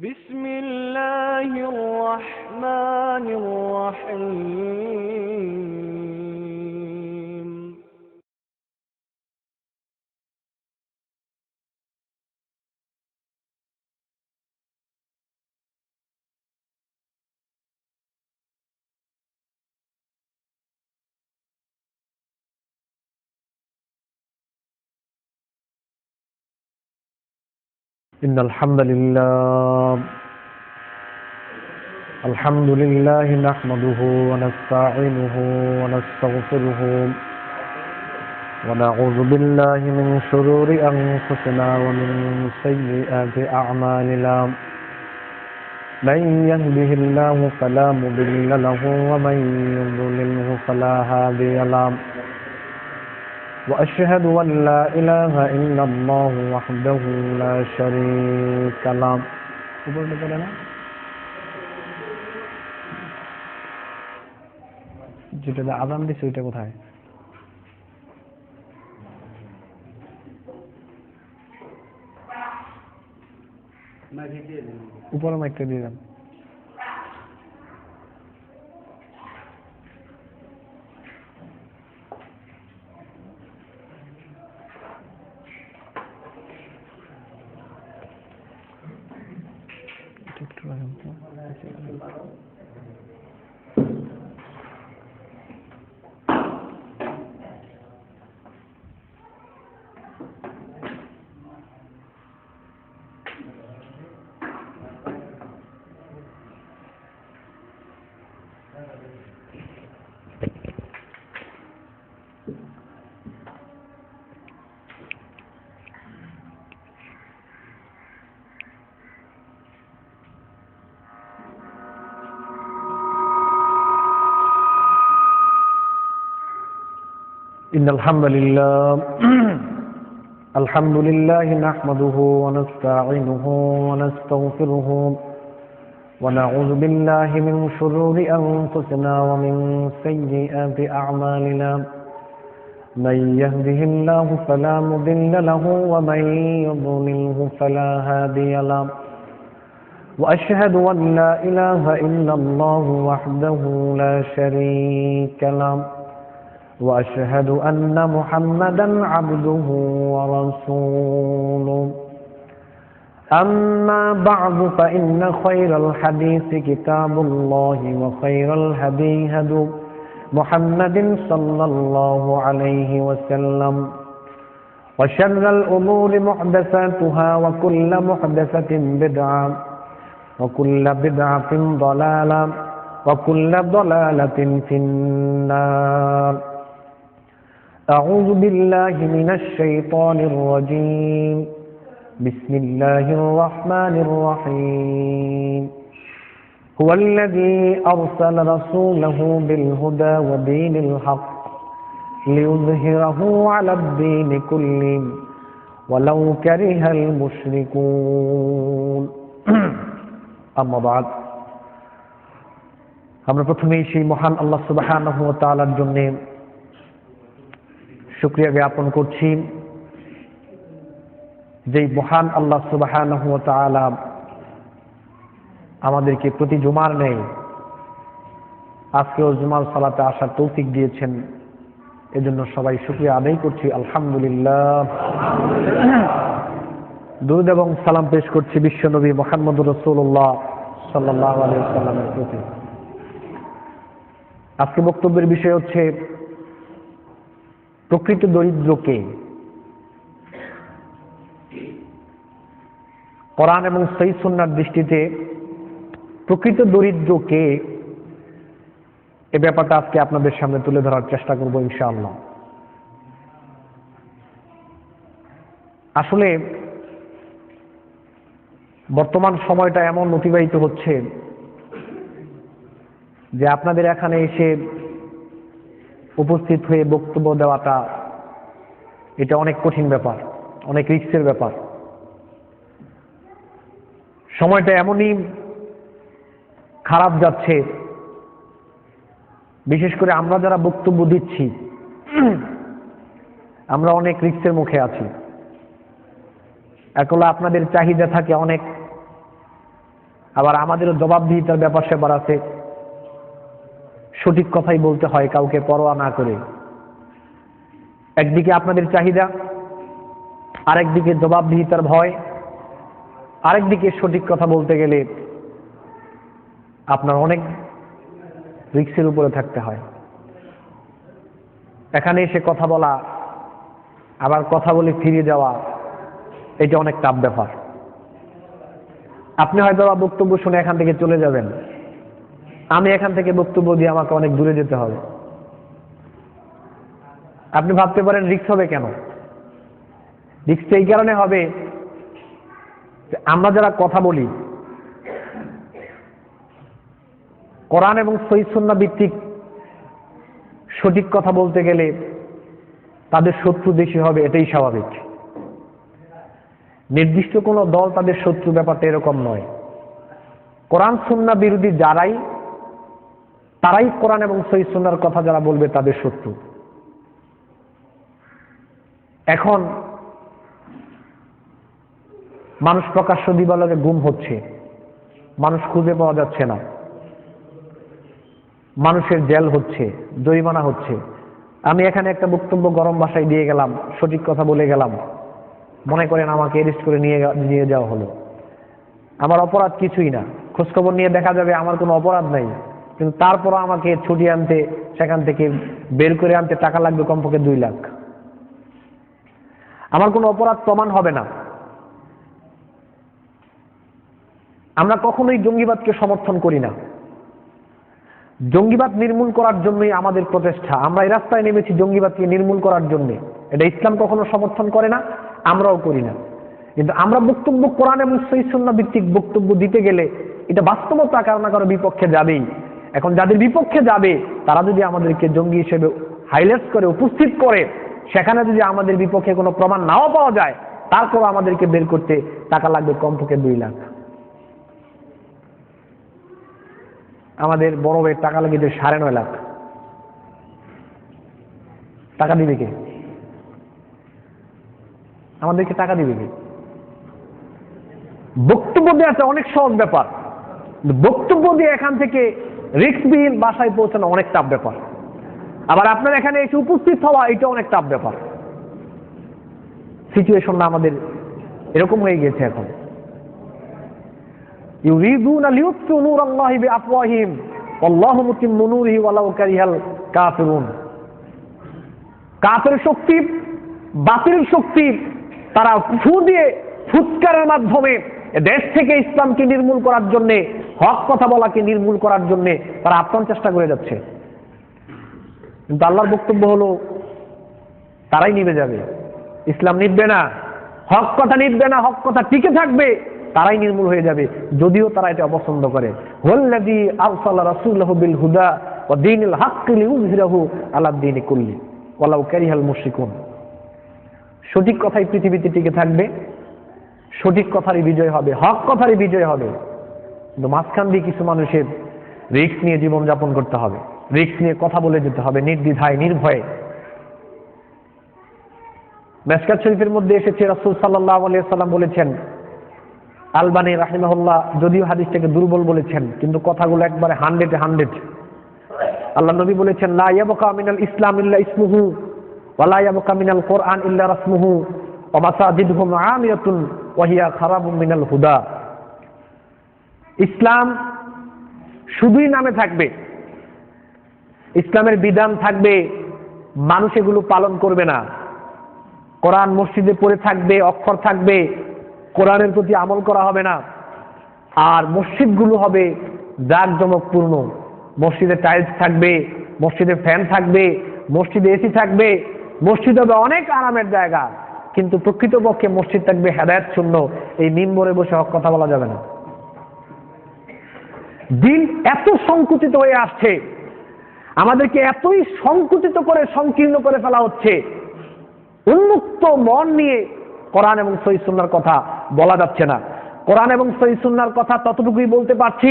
بسم الله الرحمن الرحيم إن الحمد لله نحمده ونستعينه ونستغفره ونعوذ بالله من شرور أنفسنا ومن سيئات أعمالنا من يهده الله فلا مضل له ومن يضلله فلا هادي له وأشهد أن لا إله إلا الله وحده لا شريك له যেটা আযান দিছে ওইটা কোথায়? উপরে মাইকটা দিয়ে দেন। إن الحمد لله نحمده ونستعينه ونستغفره ونعوذ بالله من شرور أنفسنا ومن سيئات أعمالنا من يهده الله فلا مضل له ومن يضلله فلا هادي له وأشهد أن لا إله إلا الله وحده لا شريك له وأشهد أن محمدا عبده ورسوله أما بعد فإن خير الحديث كتاب الله وخير الهدي هدي محمد صلى الله عليه وسلم وشر الأمور محدثاتها وكل محدثة بدعة وكل بدعة ضلالة وكل ضلالة في النار أعوذ بالله من الشيطان الرجيم بسم الله الرحمن الرحيم هو الذي أرسل رسوله بالهدى ودين الحق ليظهره على الدين كله ولو كره المشركون أما بعد আমরা প্রথমেই সেই মহান আল্লাহ সুবহানাহু ওয়া তাআলার জন্য শুকরিয়া জ্ঞাপন করছি, যেই মহান আল্লাহ সুবহানাহু ওয়া তাআলা আমাদেরকে প্রতি জুমার নেই আজকেও জুমার সালাতে আসার তৌফিক দিয়েছেন। এজন্য সবাই শুকরিয়া আদায় করছি, আলহামদুলিল্লাহ। দুরূদ এবং সালাম পেশ করছি বিশ্বনবী মুহাম্মদুর রাসূলুল্লাহ সাল্লাল্লাহু আলাইহি ওয়াসাল্লামের প্রতি। আজকে বক্তব্যের বিষয় হচ্ছে প্রকৃত দরিদ্রকে। কোরআন এবং সহিহ সুন্নাহর দৃষ্টিতে প্রকৃত দরিদ্রকে, এ ব্যাপারটা আজকে আপনাদের সামনে তুলে ধরার চেষ্টা করব ইনশাআল্লাহ। আসলে বর্তমান সময়টা এমন অতিবাহিত হচ্ছে যে আপনাদের এখানে এসে উপস্থিত হয়ে বক্তব্য দেওয়াটা এটা অনেক কঠিন ব্যাপার, অনেক রিস্কের ব্যাপার। সময়টা এমনই খারাপ যাচ্ছে, বিশেষ করে আমরা যারা বক্তব্য দিচ্ছি আমরা অনেক রিস্কের মুখে আছি। একলা আপনাদের চাহিদা থাকে অনেক আবার আমাদেরও জবাবদিহিতার ব্যাপার স্যাপার আছে। সঠিক কথাই বলতে হয় কাউকে পরোয়া না করে। একদিকে আপনাদের চাহিদা, আরেকদিকে জবাবদিহিতার ভয়, আরেকদিকে সঠিক কথা বলতে গেলে আপনার অনেক রিস্কের উপরে থাকতে হয়। এখানে এসে কথা বলা, আবার কথা বলে ফিরে যাওয়া, এটা অনেক টাফ ব্যাপার। আপনি হয়তো বক্তব্য শুনে এখান থেকে চলে যাবেন, আমি এখান থেকে বক্তব্য দিয়ে আমাকে অনেক দূরে যেতে হবে। আপনি ভাবতে পারেন রিস্ক হবে কেন? রিস্ক এই কারণে হবে যে আমরা যারা কথা বলি, কোরআন এবং সহিহ সুন্নাহ ভিত্তিক সঠিক কথা বলতে গেলে তাদের শত্রু বেশি হবে, এটাই স্বাভাবিক। নির্দিষ্ট কোনো দল তাদের শত্রু, ব্যাপারটা এরকম নয়। কোরআন সুন্নাহ বিরোধী তারাই কোরআন এবং সহিহ সুন্নাহর কথা যারা বলবে তাদের শত্রু। এখন মানুষ প্রকাশ্য দিবালোকে গুম হচ্ছে, মানুষ খুঁজে পাওয়া যাচ্ছে না, মানুষের জেল হচ্ছে, জরিমানা হচ্ছে। আমি এখানে একটা বক্তব্য গরম ভাষায় দিয়ে গেলাম, সঠিক কথা বলে গেলাম, মনে করেন আমাকে অ্যারেস্ট করে নিয়ে যাওয়া হলো। আমার অপরাধ কিছুই না, খোঁজখবর নিয়ে দেখা যাবে আমার কোনো অপরাধ নাই, কিন্তু তারপরও আমাকে ছুটিয়ে আনতে, সেখান থেকে বের করে আনতে টাকা লাগবে কমপক্ষে 2 লাখ। আমার কোনো অপরাধ প্রমাণ হবে না। আমরা কখনোই জঙ্গিবাদকে সমর্থন করি না। জঙ্গিবাদ নির্মূল করার জন্যই আমাদের প্রচেষ্টা। আমরা এই রাস্তায় নেমেছি জঙ্গিবাদকে নির্মূল করার জন্য। এটা ইসলাম কখনো সমর্থন করে না, আমরাও করি না। কিন্তু আমরা বক্তব্য কোরআন এবং সহিহ সুন্নাহ ভিত্তিক বক্তব্য দিতে গেলে এটা বাস্তবতা কারো না কারো বিপক্ষে যাবেই। এখন যাদের বিপক্ষে যাবে তারা যদি আমাদেরকে জঙ্গি হিসেবে হাইলাইট করে উপস্থিত করে, সেখানে যদি আমাদের বিপক্ষে কোনো প্রমাণ নাও পাওয়া যায়, তারপর আমাদেরকে বের করতে টাকা লাগবে কমপক্ষে 2 লাখ। আমাদের বড় ভাইয়ের টাকা লেগেছে 9.5 লাখ। টাকা দিবে কে? আমাদেরকে টাকা দিবে কে? বক্তব্য দেওয়াটা অনেক সহজ ব্যাপার, বক্তব্য দিয়ে এখান থেকে রিস্কবিহীন বাসায় পৌঁছানো অনেক টাফ ব্যাপার। আবার আপনার এখানে এসে উপস্থিত হওয়া, এটা অনেক টাফ ব্যাপার। সিচুয়েশনটা আমাদের এরকম হয়ে গেছে এখন। ইউরিদুনা লিউতফিউ নূরাল্লাহি বিআফওয়াহিহিম ওয়াল্লাহু মুতিম্মু নূরিহি ওয়ালাউ কারিহাল কাফিরুন। কাফের শক্তি, বাতিল শক্তি, তারা ফু দিয়ে, ফুৎকারের মাধ্যমে দেশ থেকে ইসলামকে নির্মূল করার জন্য, হক কথা বলাকে নির্মূল করার জন্য তারা আপ্রাণ চেষ্টা করে যাচ্ছে। কিন্তু আল্লাহর বক্তব্য হলো তারাই নিভে যাবে, ইসলাম নিভবে না, হক কথা নিভবে না, হক কথা টিকে থাকবে, তারাই নির্মূল হয়ে যাবে, যদিও তারা এটা অপছন্দ করে। হুয়াল্লাযী আরসালা রাসূলাহু বিল হুদা ওয়া দীনিল হাক্কি লিইয়ুযহিরাহু আলাদ দীনি কুল্লি ওয়ালাউ কারিহাল মুশরিকুন। সঠিক কথাই পৃথিবীতে টিকে থাকবে, সঠিক কথারই বিজয় হবে, হক কথারই বিজয় হবে। কিন্তু মাঝখান দিয়ে কিছু মানুষের রিস্ক নিয়ে জীবন যাপন করতে হবে, রিস্ক নিয়ে কথা বলে যেতে হবে নির্দ্বিধায়, নির্ভয়ে। মিশকাত শরীফের মধ্যে এসেছে রাসূল সাল্লাল্লাহু আলাইহি ওয়াসাল্লাম বলেছেন, আলবানী রাহিমাহুল্লাহ যদিও হাদিসটাকে দুর্বল বলেছেন, কিন্তু কথাগুলো একবারে 100-100। আল্লাহ নবী বলেছেন, লা ইয়াবকা মিনাল ইসলাম ইল্লা ইসমুহু ওয়া লা ইয়াবকা মিনাল কুরআন ইল্লা রাসমুহু ওয়া মাসাজিদুহুম আমিরাতুন ওয়া হিয়া খারাবুম মিনাল হুদা। ইসলাম শুধুই নামে থাকবে, ইসলামের বিধান থাকবে, মানুষ এগুলো পালন করবে না। কোরআন মসজিদে পড়ে থাকবে, অক্ষর থাকবে, কোরআনের প্রতি আমল করা হবে না। আর মসজিদগুলো হবে জাঁকজমকপূর্ণ, মসজিদে টাইলস থাকবে, মসজিদে ফ্যান থাকবে, মসজিদে এসি থাকবে, মসজিদ হবে অনেক আরামের জায়গা, কিন্তু প্রকৃতপক্ষে মসজিদ থাকবে হেদায়েত শূন্য। এই মিম্বরে বসে হক কথা বলা যাবে না। দিন এত সংকুচিত হয়ে আসছে, আমাদেরকে এতই সংকুচিত করে, সংকীর্ণ করে ফেলা হচ্ছে, উন্মুক্ত মন নিয়ে কোরআন এবং সহিহ সুন্নাহর কথা বলা যাচ্ছে না। কোরআন এবং সহিহ সুন্নাহর কথা ততটুকুই বলতে পারছি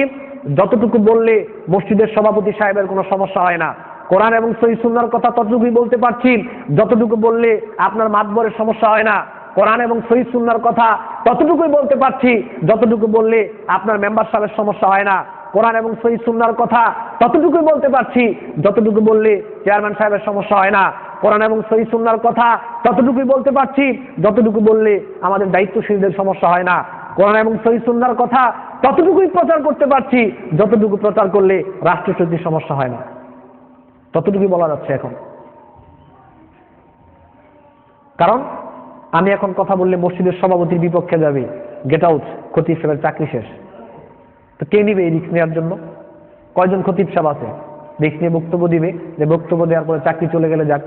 যতটুকু বললে মসজিদের সভাপতি সাহেবের কোনো সমস্যা হয় না। কোরআন এবং সহিহ সুন্নাহর কথা ততটুকুই বলতে পারছি যতটুকু বললে আপনার মাতবরের সমস্যা হয় না। কোরআন এবং সহিহ সুন্নাহর কথা ততটুকুই বলতে পারছি যতটুকু বললে আপনার মেম্বার সাহেবের সমস্যা হয় না। কোরআন এবং সহিহ সুন্নাহর কথা ততটুকুই বলতে পারছি যতটুকু বললে চেয়ারম্যান সাহেবের সমস্যা হয় না। কোরআন এবং সহিহ সুন্নাহর কথা ততটুকুই বলতে পারছি যতটুকু বললে আমাদের দায়িত্বশীলদের সমস্যা হয় না। কোরআন এবং সহিহ সুন্নাহর কথা ততটুকুই প্রচার করতে পারছি যতটুকু প্রচার করলে রাষ্ট্রশক্তির সমস্যা হয় না। ততটুকুই বলা যাচ্ছে এখন। কারণ আমি এখন কথা বললে মসজিদের সভাপতির বিপক্ষে যাবে, গেট আউট, খতিব সাহেবের চাকরি শেষ। তো কে নিবে এই রিস্ক নেওয়ার জন্য? কয়জন খতিব সাহেব আছে রিস্ক নিয়ে বক্তব্য দিবে, যে বক্তব্য দেওয়ার পরে চাকরি চলে গেলে যাক?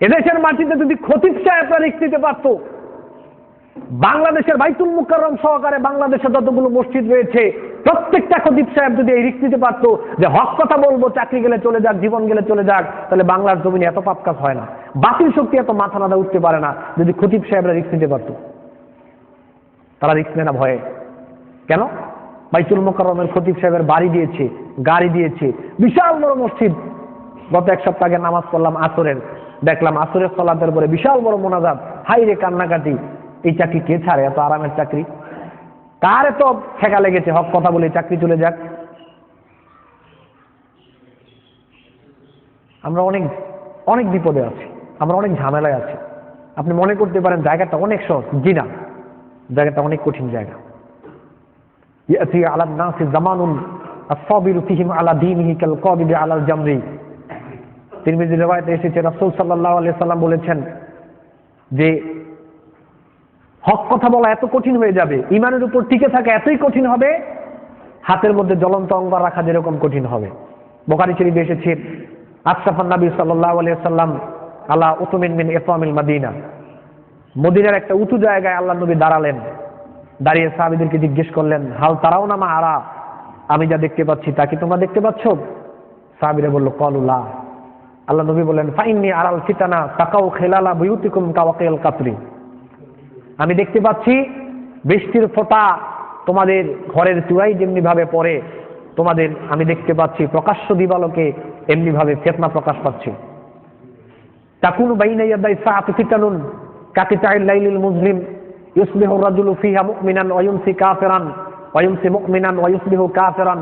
এদেশের মাটিতে যদি খতিব সাহেবরা রিস্ক নিতে পারত, বাংলাদেশের বাইতুল মুকাররম সহকারে বাংলাদেশে যতগুলো মসজিদ রয়েছে প্রত্যেকটা খতিব সাহেব যদি এই রিস্ক নিতে পারতো যে হক কথা বলবো, চাকরি গেলে চলে যাক, জীবন গেলে চলে যাক, তাহলে বাংলার জমিনে এত পাপ কাজ হয় না, বাতিল শক্তি এত মাথা নাড়া উঠতে পারে না। যদি খতিব সাহেবরা রিস্ক নিতে পারতো, তারা রিস্ক নেয় না ভয়ে। কেন? বাইতুল মুকাররমের খতিব সাহেবের বাড়ি দিয়েছে, গাড়ি দিয়েছে, বিশাল বড় মসজিদ। গত এক সপ্তাহ আগে নামাজ পড়লাম আসরের, দেখলাম আসরের সালাতের পরে বিশাল বড় মোনাজাত, হাই রে কান্নাকাটি। এই চাকরি কে ছাড়ে? এত আরামের চাকরি কার এত ঠেকা লেগেছে হক কথা বলে চাকরি চলে যাক? আমরা অনেক অনেক বিপদে আছি, আমরা অনেক ঝামেলায় আছি। আপনি মনে করতে পারেন জায়গাটা অনেক সহজ, জি না, জায়গাটা অনেক কঠিন জায়গা। ইয়াতি আলান নাসি জামানুন আস-সাবিরু ফিহিম আলা দীনিহি কাল কাবিদি আলাল জামরি। তিরমিজি riwayate এসেছে রাসূল সাল্লাল্লাহু আলাইহি সাল্লাম বলেছেন যে হক কথা বলা এত কঠিন হয়ে যাবে, ইমানের উপর টিকে থাকা এতই কঠিন হবে, হাতের মধ্যে জ্বলন্ত অঙ্গার রাখা যেরকম কঠিন হবে। বুখারী শরীফে এসেছে আশরাফুন নবী সাল্লাল্লাহু আলাইহি সাল্লাম আলা উতুমিন মিন ইফামিল মাদিনা। মদিনার একটা উঁচু জায়গায় আল্লাহর নবী দাঁড়ালেন, দাঁড়িয়ে সাহাবীদেরকে জিজ্ঞেস করলেন, হাল তারাউনা মা আরা, আমি যা দেখতে পাচ্ছি তা কি তোমরা দেখতে পাচ্ছ? সাহাবীরা বলল ক্বালু লা। আল্লাহ নবী বললেন ফাইন্নী আরাল ফিতানা তাকাউ খিলালা বুয়ুতিকুম কাওয়াকিল কাতরি। আমি দেখতে পাচ্ছি বৃষ্টির ফোঁটা তোমাদের ঘরের চূড়ায় যেমনি ভাবে পড়ে, তোমাদের আমি দেখতে পাচ্ছি প্রকাশ্য দিবালোকে এমনি ভাবে ফিতনা প্রকাশ পাচ্ছে। তাকুনু বাইনা ইয়াদাই সাআতি ফিতানুন কাকিতাইল লাইলিল মুজলিম ইউসবিহু রাজুলু ফিহা মুমিনান ওয়া ইউমসি কাফিরান ওয়া ইউমসি মুমিনান ওয়া ইউসবিহু কাফিরান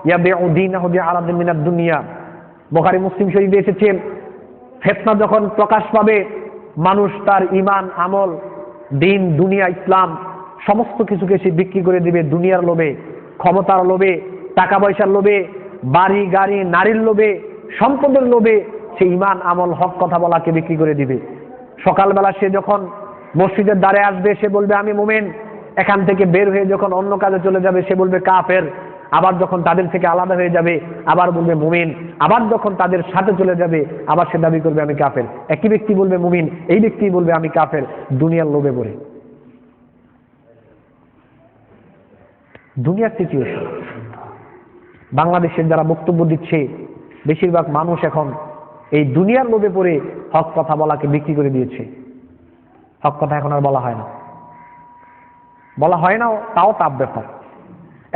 ইয়াবিউ দীনাহু বিআরাদিন মিনাদ দুনিয়া। বুখারী মুসলিম শরীফে এসেছে ফিতনা যখন প্রকাশ পাবে, মানুষ তার ঈমান, আমল, দিন, দুনিয়া, ইসলাম সমস্ত কিছুকে সে বিক্রি করে দিবে দুনিয়ার লোভে, ক্ষমতার লোভে, টাকা পয়সার লোভে, বাড়ি গাড়ি, নারীর লোভে, সম্পদের লোভে সে ঈমান, আমল, হক কথা বলাকে বিক্রি করে দিবে। সকালবেলা সে যখন মসজিদের দ্বারে আসবে সে বলবে আমি মুমিন, এখান থেকে বের হয়ে যখন অন্য কাজে চলে যাবে সে বলবে কাফের, আবার যখন তাদের থেকে আলাদা হয়ে যাবে আবার বলবে মুমিন, আবার যখন তাদের সাথে চলে যাবে আবার সে দাবি করবে আমি কাফের। একই ব্যক্তি বলবে মুমিন, এই ব্যক্তি বলবে আমি কাফের, দুনিয়ার লোভে পড়ে। দুনিয়ার সিচুয়েশন। বাংলাদেশের যারা বক্তব্য দিচ্ছে বেশিরভাগ মানুষ এখন এই দুনিয়ার লোভে পড়ে হক কথা বলাকে বিক্রি করে দিয়েছে। হক কথা এখন আর বলা হয় না, বলা হয় না, তাও টাফ ব্যাপার।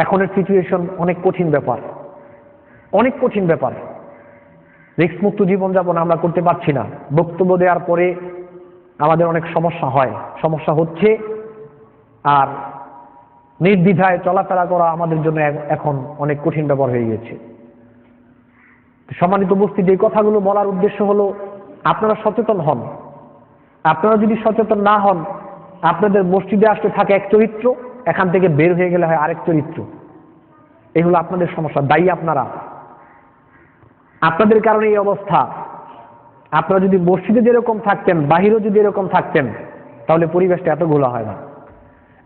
এখনের সিচুয়েশন অনেক কঠিন ব্যাপার, অনেক কঠিন ব্যাপার। রিস্কমুক্ত জীবনযাপন আমরা করতে পারছি না। বক্তব্য দেওয়ার পরে আমাদের অনেক সমস্যা হয়, সমস্যা হচ্ছে, আর নির্দ্বিধায় চলাফেরা করা আমাদের জন্য এখন অনেক কঠিন ব্যাপার হয়ে গেছে। সম্মানিত উপস্থিতি, এই কথাগুলো বলার উদ্দেশ্য হলো আপনারা সচেতন হন। আপনারা যদি সচেতন না হন, আপনাদের মসজিদে আসতে থাকে এক চরিত্র, এখান থেকে বের হয়ে গেলে হয় আরেক চরিত্র। এই হলো আপনাদের সমস্যা, দায়ী আপনারা, আপনাদের কারণে এই অবস্থা। আপনারা যদি মসজিদে যেরকম থাকতেন বাহিরেও যদি এরকম থাকতেন তাহলে পরিবেশটা এত ঘোলা হয় না।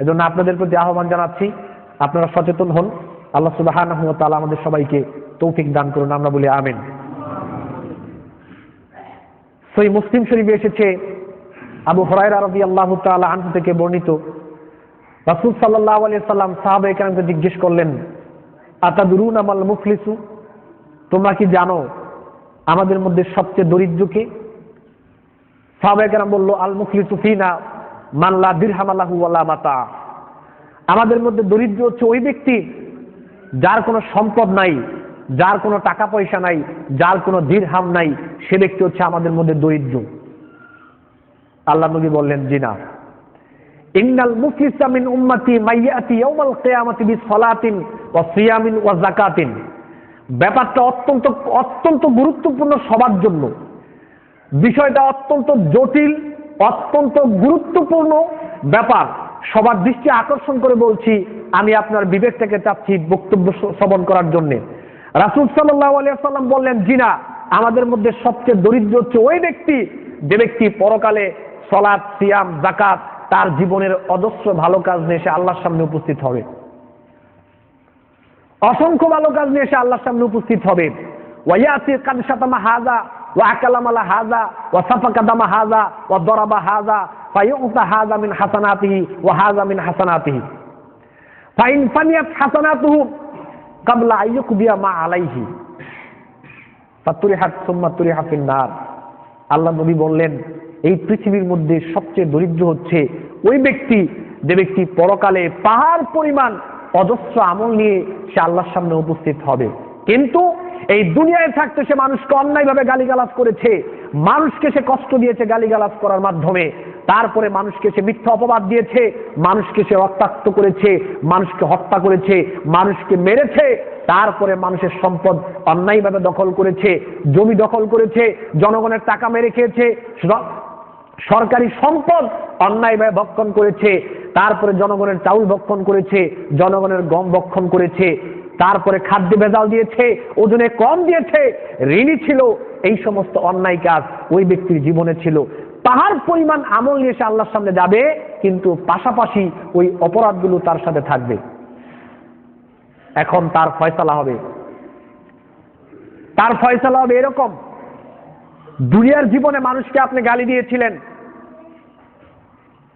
এজন্য আপনাদের প্রতি আহ্বান জানাচ্ছি, আপনারা সচেতন হন। আল্লাহ সুবহানাহু ওয়া তাআলা আমাদের সবাইকে তৌফিক দান করুন, আমরা বলি আমিন। সহিহ মুসলিম শরীফে এসেছে আবু হুরায়রা রাদিয়াল্লাহু তাআলা আনহু থেকে বর্ণিত, রাসূল সাল্লাল্লাহু আলাইহি সাল্লাম সাহাবায়ে কেরামকে জিজ্ঞেস করলেন, আতাদরুনা মাল মুফলিসু, তোমরা কি জানো আমাদের মধ্যে সবচেয়ে দরিদ্র কে? সাহাবায়ে কেরাম বলল, আল মুফলিসু ফিনা মান লা দিরহাম লাহু ওয়ালা মাতা। আমাদের মধ্যে দরিদ্র হচ্ছে ওই ব্যক্তি যার কোনো সম্পদ নাই, যার কোনো টাকা পয়সা নাই, যার কোনো দিরহাম নাই, সে ব্যক্তি হচ্ছে আমাদের মধ্যে দরিদ্র। আল্লাহ নবী বললেন, জি না। ইন্নাল মুফলিসা মিন উম্মতি মাইয়াতি ইয়াউমাল কিয়ামাতি বিসসালাতিন ওয়া সিয়ামিন ওয়া যাকাতিন। ব্যাপারটা অত্যন্ত অত্যন্ত গুরুত্বপূর্ণ সবার জন্য। বিষয়টা অত্যন্ত জটিল, অত্যন্ত গুরুত্বপূর্ণ ব্যাপার। সবার দৃষ্টি আকর্ষণ করে বলছি, আমি আপনার বিবেকটাকে চাচ্ছি বক্তব্য শ্রবণ করার জন্য। রাসূল সাল্লাল্লাহু আলাইহি ওয়াসাল্লাম বললেন, জি না, আমাদের মধ্যে সবচেয়ে দরিদ্র হচ্ছে ওই ব্যক্তি যে ব্যক্তি পরকালে সালাত, সিয়াম, যাকাত তার জীবনের অজস্র ভালো কাজ নিয়ে এসে আল্লাহর সামনে উপস্থিত হবে। অসংখ্য ভালো কাজ নিয়ে এসে আল্লাহর সামনে উপস্থিত হবে। ওয়ায়াতি কাদ শাতামা হাযা ওয়া আকালামা হাযা ওয়া সাফাকা দামা হাযা ওয়া দরাবা হাযা ফায়ুতা হাযা মিন হাসানাতিহি ওয়া হাযা মিন হাসানাতিহি ফাইন ফানিয়াত হাসানাতুহু ক্বাবলা আইয়ুকদিয়া মা আলাইহি ফাতুরিহাত সুম্মা তুরিহা ফিন নার। আল্লাহ নবী বললেন, এই পৃথিবীর মধ্যে সবচেয়ে দরিদ্র হচ্ছে ওই ব্যক্তি যে ব্যক্তি পরকালে পাহাড় পরিমাণ অজস্র আমল নিয়ে সে আল্লাহর সামনে উপস্থিত হবে। কিন্তু এই দুনিয়ায় থাকতে সে মানুষকে অন্যায়ভাবে গালিগালাজ করেছে, মানুষকে সে কষ্ট দিয়েছে গালিগালাজ করার মাধ্যমে, তারপরে মানুষকে সে মিথ্যা অপবাদ দিয়েছে, মানুষকে সে রক্তাক্ত করেছে, মানুষকে হত্যা করেছে, মানুষকে মেরেছে, তারপরে মানুষের সম্পদ অন্যায়ভাবে দখল করেছে, জমি দখল করেছে, জনগণের টাকা মেরে খেয়েছে, সরকারি সম্পদ অন্যায়ভাবে ভক্ষণ করেছে, তারপরে জনগণের চাউল ভক্ষণ করেছে, জনগণের গম ভক্ষণ করেছে, তারপরে খাদ্য ভেজাল দিয়েছে, ওজনে কম দিয়েছে, ঋণী ছিল। এই সমস্ত অন্যায় কাজ ওই ব্যক্তির জীবনে ছিল। পাহাড় পরিমাণ আমল নিয়ে এসে আল্লাহর সামনে যাবে, কিন্তু পাশাপাশি ওই অপরাধগুলো তার সাথে থাকবে। এখন তার ফয়সালা হবে, তার ফয়সালা হবে এরকম, দুনিয়ার জীবনে মানুষকে আপনি গালি দিয়েছিলেন,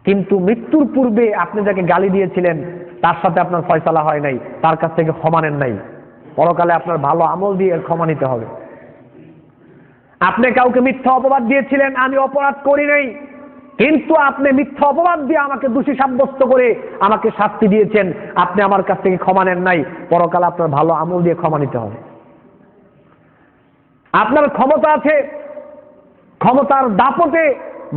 কিন্তু মৃত্যুর পূর্বে আপনি যাকে গালি দিয়েছিলেন তার সাথে আপনার ফয়সালা হয় নাই, তার কাছ থেকে ক্ষমা নেন নাই। পরকালে আপনার ভালো আমল দিয়ে ক্ষমা নিতে হবে। আপনি কাউকে মিথ্যা অপবাদ দিয়েছিলেন, আমি অপরাধ করি নাই, কিন্তু আপনি মিথ্যা অপবাদ দিয়ে আমাকে দোষী সাব্যস্ত করে আমাকে শাস্তি দিয়েছেন, আপনি আমার কাছ থেকে ক্ষমা নেন নাই, পরকালে আপনার ভালো আমল দিয়ে ক্ষমা নিতে হবে। আপনার ক্ষমতা আছে, ক্ষমতার দাপটে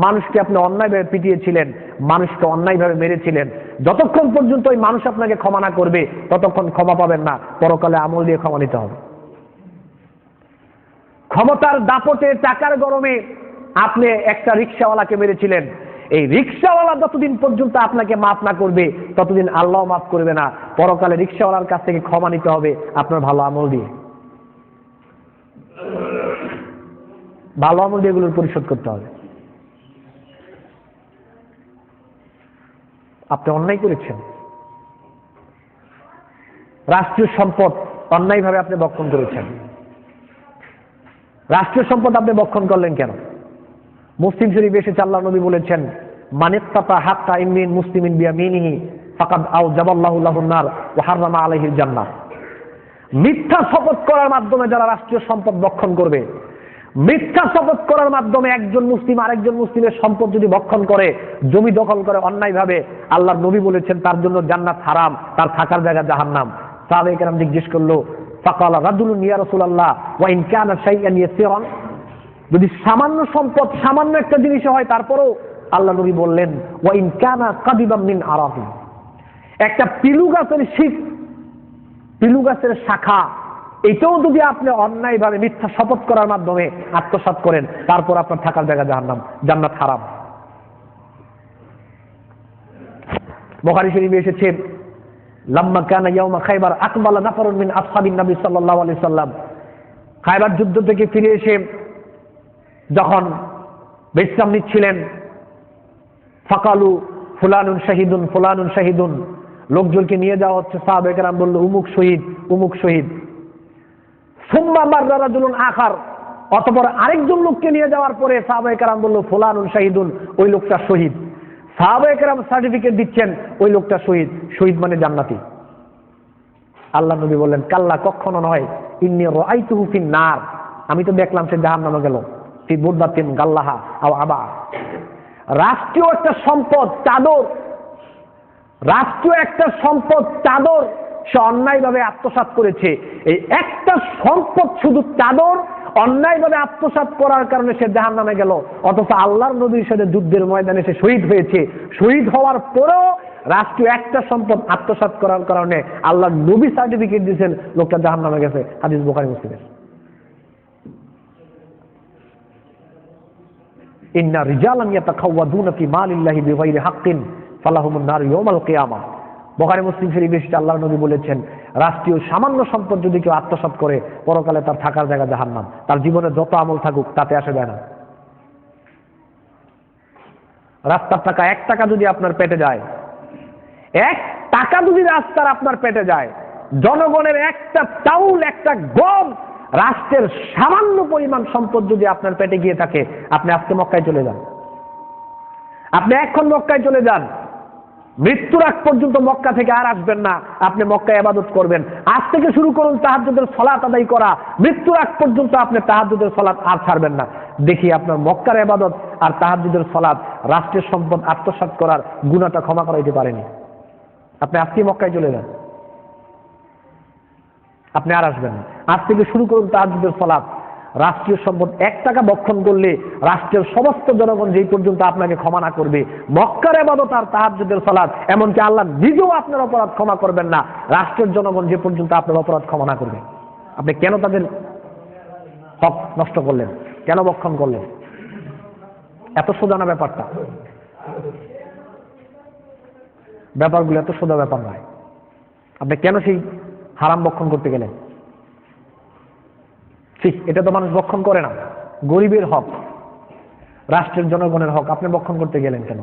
মানুষকে আপনি অন্যায়ভাবে পিটিয়েছিলেন, মানুষকে অন্যায়ভাবে মেরেছিলেন, যতক্ষণ পর্যন্ত ওই মানুষ আপনাকে ক্ষমা না করবে ততক্ষণ ক্ষমা পাবেন না, পরকালে আমল দিয়ে ক্ষমা নিতে হবে। ক্ষমতার দাপটে টাকার গরমে আপনি একটা রিকশাওয়ালাকে মেরেছিলেন, এই রিকশাওয়ালা যতদিন পর্যন্ত আপনাকে মাফ না করবে ততদিন আল্লাহ মাফ করবে না, পরকালে রিকশাওয়ালার কাছ থেকে ক্ষমা নিতে হবে আপনার ভালো আমল দিয়ে। ভালো আমল দিয়ে এগুলোর পরিশোধ করতে হবে। আপনি অন্যায় করেছেন, রাষ্ট্রীয় সম্পদ অন্যায়ভাবে আপনি ভক্ষণ করেছেন। রাষ্ট্রীয় সম্পদ আপনি ভক্ষণ করলেন কেন? মুসলিম শরীফ এসেছে, আল্লাহ নবী বলেছেন, মানিত্তাতা হাক্কা ইমিন মুসলিমিন বিয়ামিনিহি ফাকাদ আওজাবাল্লাহু লাহুন নার ওয়া হারামা আলাইহিল জান্নাহ। মিথ্যা শপথ করার মাধ্যমে যারা রাষ্ট্রীয় সম্পদ ভক্ষণ করবে, মিথ্যা শপথ করার মাধ্যমে একজন মুসলিম আরেকজন মুসলিমের সম্পদ যদি ভক্ষণ করে, জমি দখল করে অন্যায়ভাবে, আল্লাহর নবী বলেছেন তার জন্য জান্নাত হারাম, তার থাকার জায়গা জাহান্নাম। সাহাবায়ে কেরাম জিজ্ঞেস করলো, ফাকালা রাজুলুন ইয়া রাসূলুল্লাহ ওয়া ইন কানা শাইআন ইয়াসিরান, যদি সামান্য সম্পদ সামান্য একটা জিনিস হয় তারপরও? আল্লাহ নবী বললেন, ওয়া ইন কানা কাদিবাম মিন আরাফি, একটা পিলু গাছের শীষ, পিলু গাছের শাখা, এটাও যদি আপনি অন্যায়ভাবে মিথ্যা শপথ করার মাধ্যমে আত্মসাৎ করেন, তারপর আপনার থাকার জায়গা জাহান্নাম, জান্নাত হারাম। বুখারী শরীফে এসেছে, লাম্মা কানা ইয়াউমা খায়বার আকবালা নাফারুন মিন আসহাবিন নবী সাল্লাল্লাহু আলাইহি সাল্লাম, খায়বার যুদ্ধ থেকে ফিরে এসে যখন বিশ্রাম নিচ্ছিলেন, ফাকালু ফুলানুন শাহিদুন ফুলানুন শাহিদুন, লোকজনকে নিয়ে যাওয়া হচ্ছে, সাহাবায়ে কেরাম বলল উমুক শহীদ উমুক শহীদ। সুম্মা মাররা রাজুলুন আখার, অতঃপর আরেকজন লোককে নিয়ে যাওয়ার পরে সাহাবায়ে কেরাম বলল ফুলানুন শাহিদুন, ওই লোকটা শহীদ। সাহাবায়ে কেরাম সার্টিফিকেট দিচ্ছেন ওই লোকটা শহীদ, শহীদ মানে জান্নাতি। আল্লাহ নবী বললেন, কাল্লা, কখনো নয়, ইন্নী রাআইতুহু ফিন নার, আমি তো দেখলাম সে জাহান্নামে গেল, ফি বুরদাতিন গাল্লাহা আও আবা। রাষ্ট্রীয় একটা সম্পদ চাদর, রাষ্ট্রীয় একটা সম্পদ চাদর সে অন্যায়ভাবে আত্মসাৎ করেছে। এই একটা সম্পদ শুধু চাদর, অন্যায়ভাবে আত্মসাৎ করার কারণে সে জাহান্নামে গেল, অথচ আল্লাহর নবীর সাথে যুদ্ধের ময়দানে সে শহীদ হয়েছে। শহীদ হওয়ার পরেও রাষ্ট্রীয় একটা সম্পদ আত্মসাৎ করার কারণে আল্লাহর নবী সার্টিফিকেট দিয়েছেন লোকটা জাহান্নামে গেছে। হাদিস বুখারী মুসলিমের। ইন্না রিজালান ইয়াতাখাওয়াদুনা ফি মালিল্লাহি বিগাইরি হাক্কিন ফালাহুমুন নার ইয়াউমাল কিয়ামাহ। বুখারী মুসলিম শরীফে এসেছে আল্লাহর নবী বলেছেন, রাষ্ট্রীয় সামান্য সম্পদ যদি কেউ আত্মসাৎ করে, পরকালে তার থাকার জায়গা জাহান্নাম। তার জীবনে যত আমল থাকুক তাতে আসে যায় না। রাস্তার টাকা 1 টাকা যদি আপনার পেটে যায়, 1 টাকা যদি রাস্তার আপনার পেটে যায়, জনগণের একটা চাউল, একটা গম, রাষ্ট্রের সামান্য পরিমাণ সম্পদ যদি আপনার পেটে গিয়ে থাকে, আপনি আজকে মক্কায় চলে যান, আপনি এখন মক্কায় চলে যান, মৃত্যুর আগ পর্যন্ত মক্কা থেকে আর আসবেন না। আপনি মক্কায় ইবাদত করবেন। আজ থেকে শুরু করুন তাহাজ্জুদের সালাত আদায় করা, মৃত্যুর আগ পর্যন্ত আপনি তাহাজ্জুদের সালাত আর ছাড়বেন না। দেখি আপনার মক্কার ইবাদত আর তাহাজ্জুদের সালাত রাষ্ট্রের সম্পদ আত্মসাৎ করার গুনাহটা ক্ষমা করাইতে পারেনি। আপনি আজকে মক্কায় চলে যান, আপনি আর আসবেন না। আজ থেকে শুরু করুন তাহাজ্জুদের সালাত। রাষ্ট্রীয় সম্পদ 1 টাকা বক্ষণ করলে রাষ্ট্রের সমস্ত জনগণ যেই পর্যন্ত আপনাকে ক্ষমা না করবে, মক্কার ইবাদত আর তাহাজ্জুদের সালাত, এমনকি আল্লাহ নিজেও আপনার অপরাধ ক্ষমা করবেন না রাষ্ট্রের জনগণ যে পর্যন্ত আপনার অপরাধ ক্ষমা না করবে। আপনি কেন তাদের হক নষ্ট করলেন? কেন বক্ষণ করলেন? এত সোজা না ব্যাপারটা? ব্যাপারগুলো এত সোজা ব্যাপার নয়। আপনি কেন সেই হারাম বক্ষণ করতে গেলেন? ঠিক, এটা তো মানুষ বক্ষণ করে না। গরিবের হক, রাষ্ট্রের জনগণের হক আপনি বক্ষণ করতে গেলেন কেন?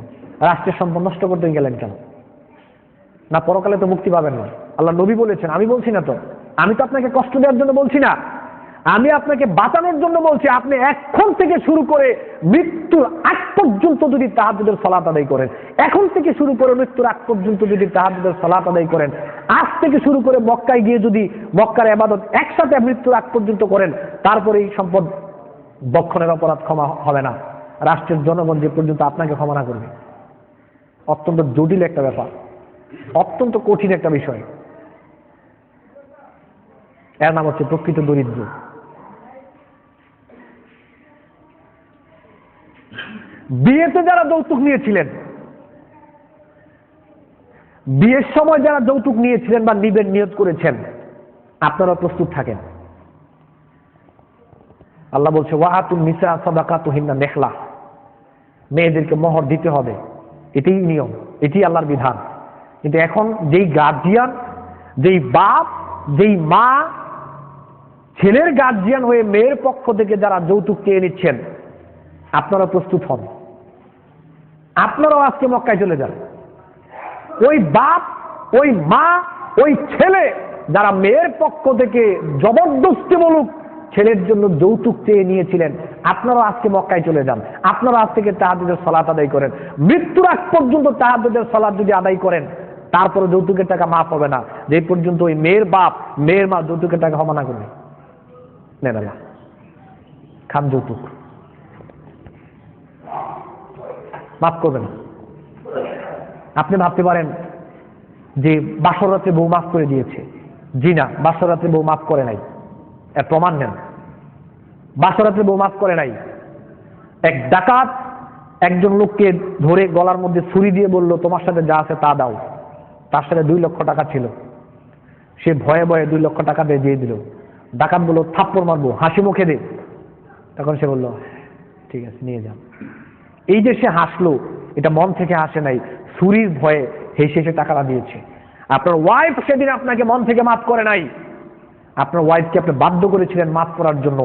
রাষ্ট্রের সম্পদ নষ্ট করতে গেলেন কেন? না, পরকালে তো মুক্তি পাবেন না। আল্লাহ নবী বলেছেন, আমি বলছি না তো, আমি তো আপনাকে কষ্ট দেওয়ার জন্য বলছি না, আমি আপনাকে বাঁচানোর জন্য বলছি। আপনি এখন থেকে শুরু করে মৃত্যুর আগ পর্যন্ত যদি তাহাজ্জুদের সালাত আদায় করেন, এখন থেকে শুরু করে মৃত্যুর আগ পর্যন্ত যদি তাহাজ্জুদের সালাত আদায় করেন, আজ থেকে শুরু করে মক্কায় গিয়ে যদি মক্কার ইবাদত একসাথে মৃত্যুর আগ পর্যন্ত করেন, তারপরে এই সম্পদ বক্ষণের অপরাধ ক্ষমা হবে না রাষ্ট্রের জনগণ যে পর্যন্ত আপনাকে ক্ষমা না করবে। অত্যন্ত জটিল একটা ব্যাপার, অত্যন্ত কঠিন একটা বিষয়। এর নাম হচ্ছে প্রকৃত দরিদ্র। বিয়েতে যারা যৌতুক নিয়েছিলেন, বিয়ের সময় যারা যৌতুক নিয়েছিলেন বা নিবেন নিয়ত করেছেন, আপনারা প্রস্তুত থাকেন। আল্লাহ বলছে, ওয়াআতুন নিসা সাদাকাতুহিন্না নেহলা, মেয়েদেরকে মোহর দিতে হবে, এটাই নিয়ম, এটাই আল্লাহর বিধান। কিন্তু এখন যেই গার্জিয়ান, যেই বাপ, যেই মা ছেলের গার্জিয়ান হয়ে মেয়ের পক্ষ থেকে যারা যৌতুক চেয়ে নিচ্ছেন, আপনারা প্রস্তুত হন। আপনারাও আজকে মক্কায় চলে যান। ওই বাপ, ওই মা, ওই ছেলে যারা মেয়ের পক্ষ থেকে জবরদস্তিমূলক ছেলের জন্য যৌতুক চেয়ে নিয়েছিলেন, আপনারা আজকে মক্কায় চলে যান। আপনারা আজ থেকে তাহাজ্জুদের সালাত আদায় করেন। মৃত্যুর আগ পর্যন্ত তাহাজ্জুদের সালাত যদি আদায় করেন, তারপরে যৌতুকের টাকা মাফ হবে না, যে পর্যন্ত ওই মেয়ের বাপ, মেয়ের মা যৌতুকের টাকা ক্ষমা না করবে। নেন আল্লাহ, খান যৌতুক, মাফ করবেন। আপনি ভাবতে পারেন যে বাসর রাতে বউ মাফ করে দিয়েছে। জি না, বাসর রাতে বউ মাফ করে নাই। এর প্রমাণ নেন। বাসর রাতে বউ মাফ করে নাই। এক ডাকাত একজন লোককে ধরে গলার মধ্যে ছুরি দিয়ে বলল, তোমার সাথে যা আছে তা দাও। তার সাথে 2 লক্ষ টাকা ছিল। সে ভয়ে ভয়ে 2 লক্ষ টাকা দিয়ে দিল। ডাকাত বলল, থাপ্পড় মারবো, হাসি মুখে দে। তখন সে বলল, ঠিক আছে নিয়ে যান। এই যে সে হাসলো, এটা মন থেকে হাসে নাই, ছুরির ভয়ে হেসে সে টাকাটা দিয়েছে। আপনার ওয়াইফ সেদিন আপনাকে মন থেকে মাফ করে নাই। আপনার ওয়াইফকে আপনি বাধ্য করেছিলেন মাফ করার জন্য।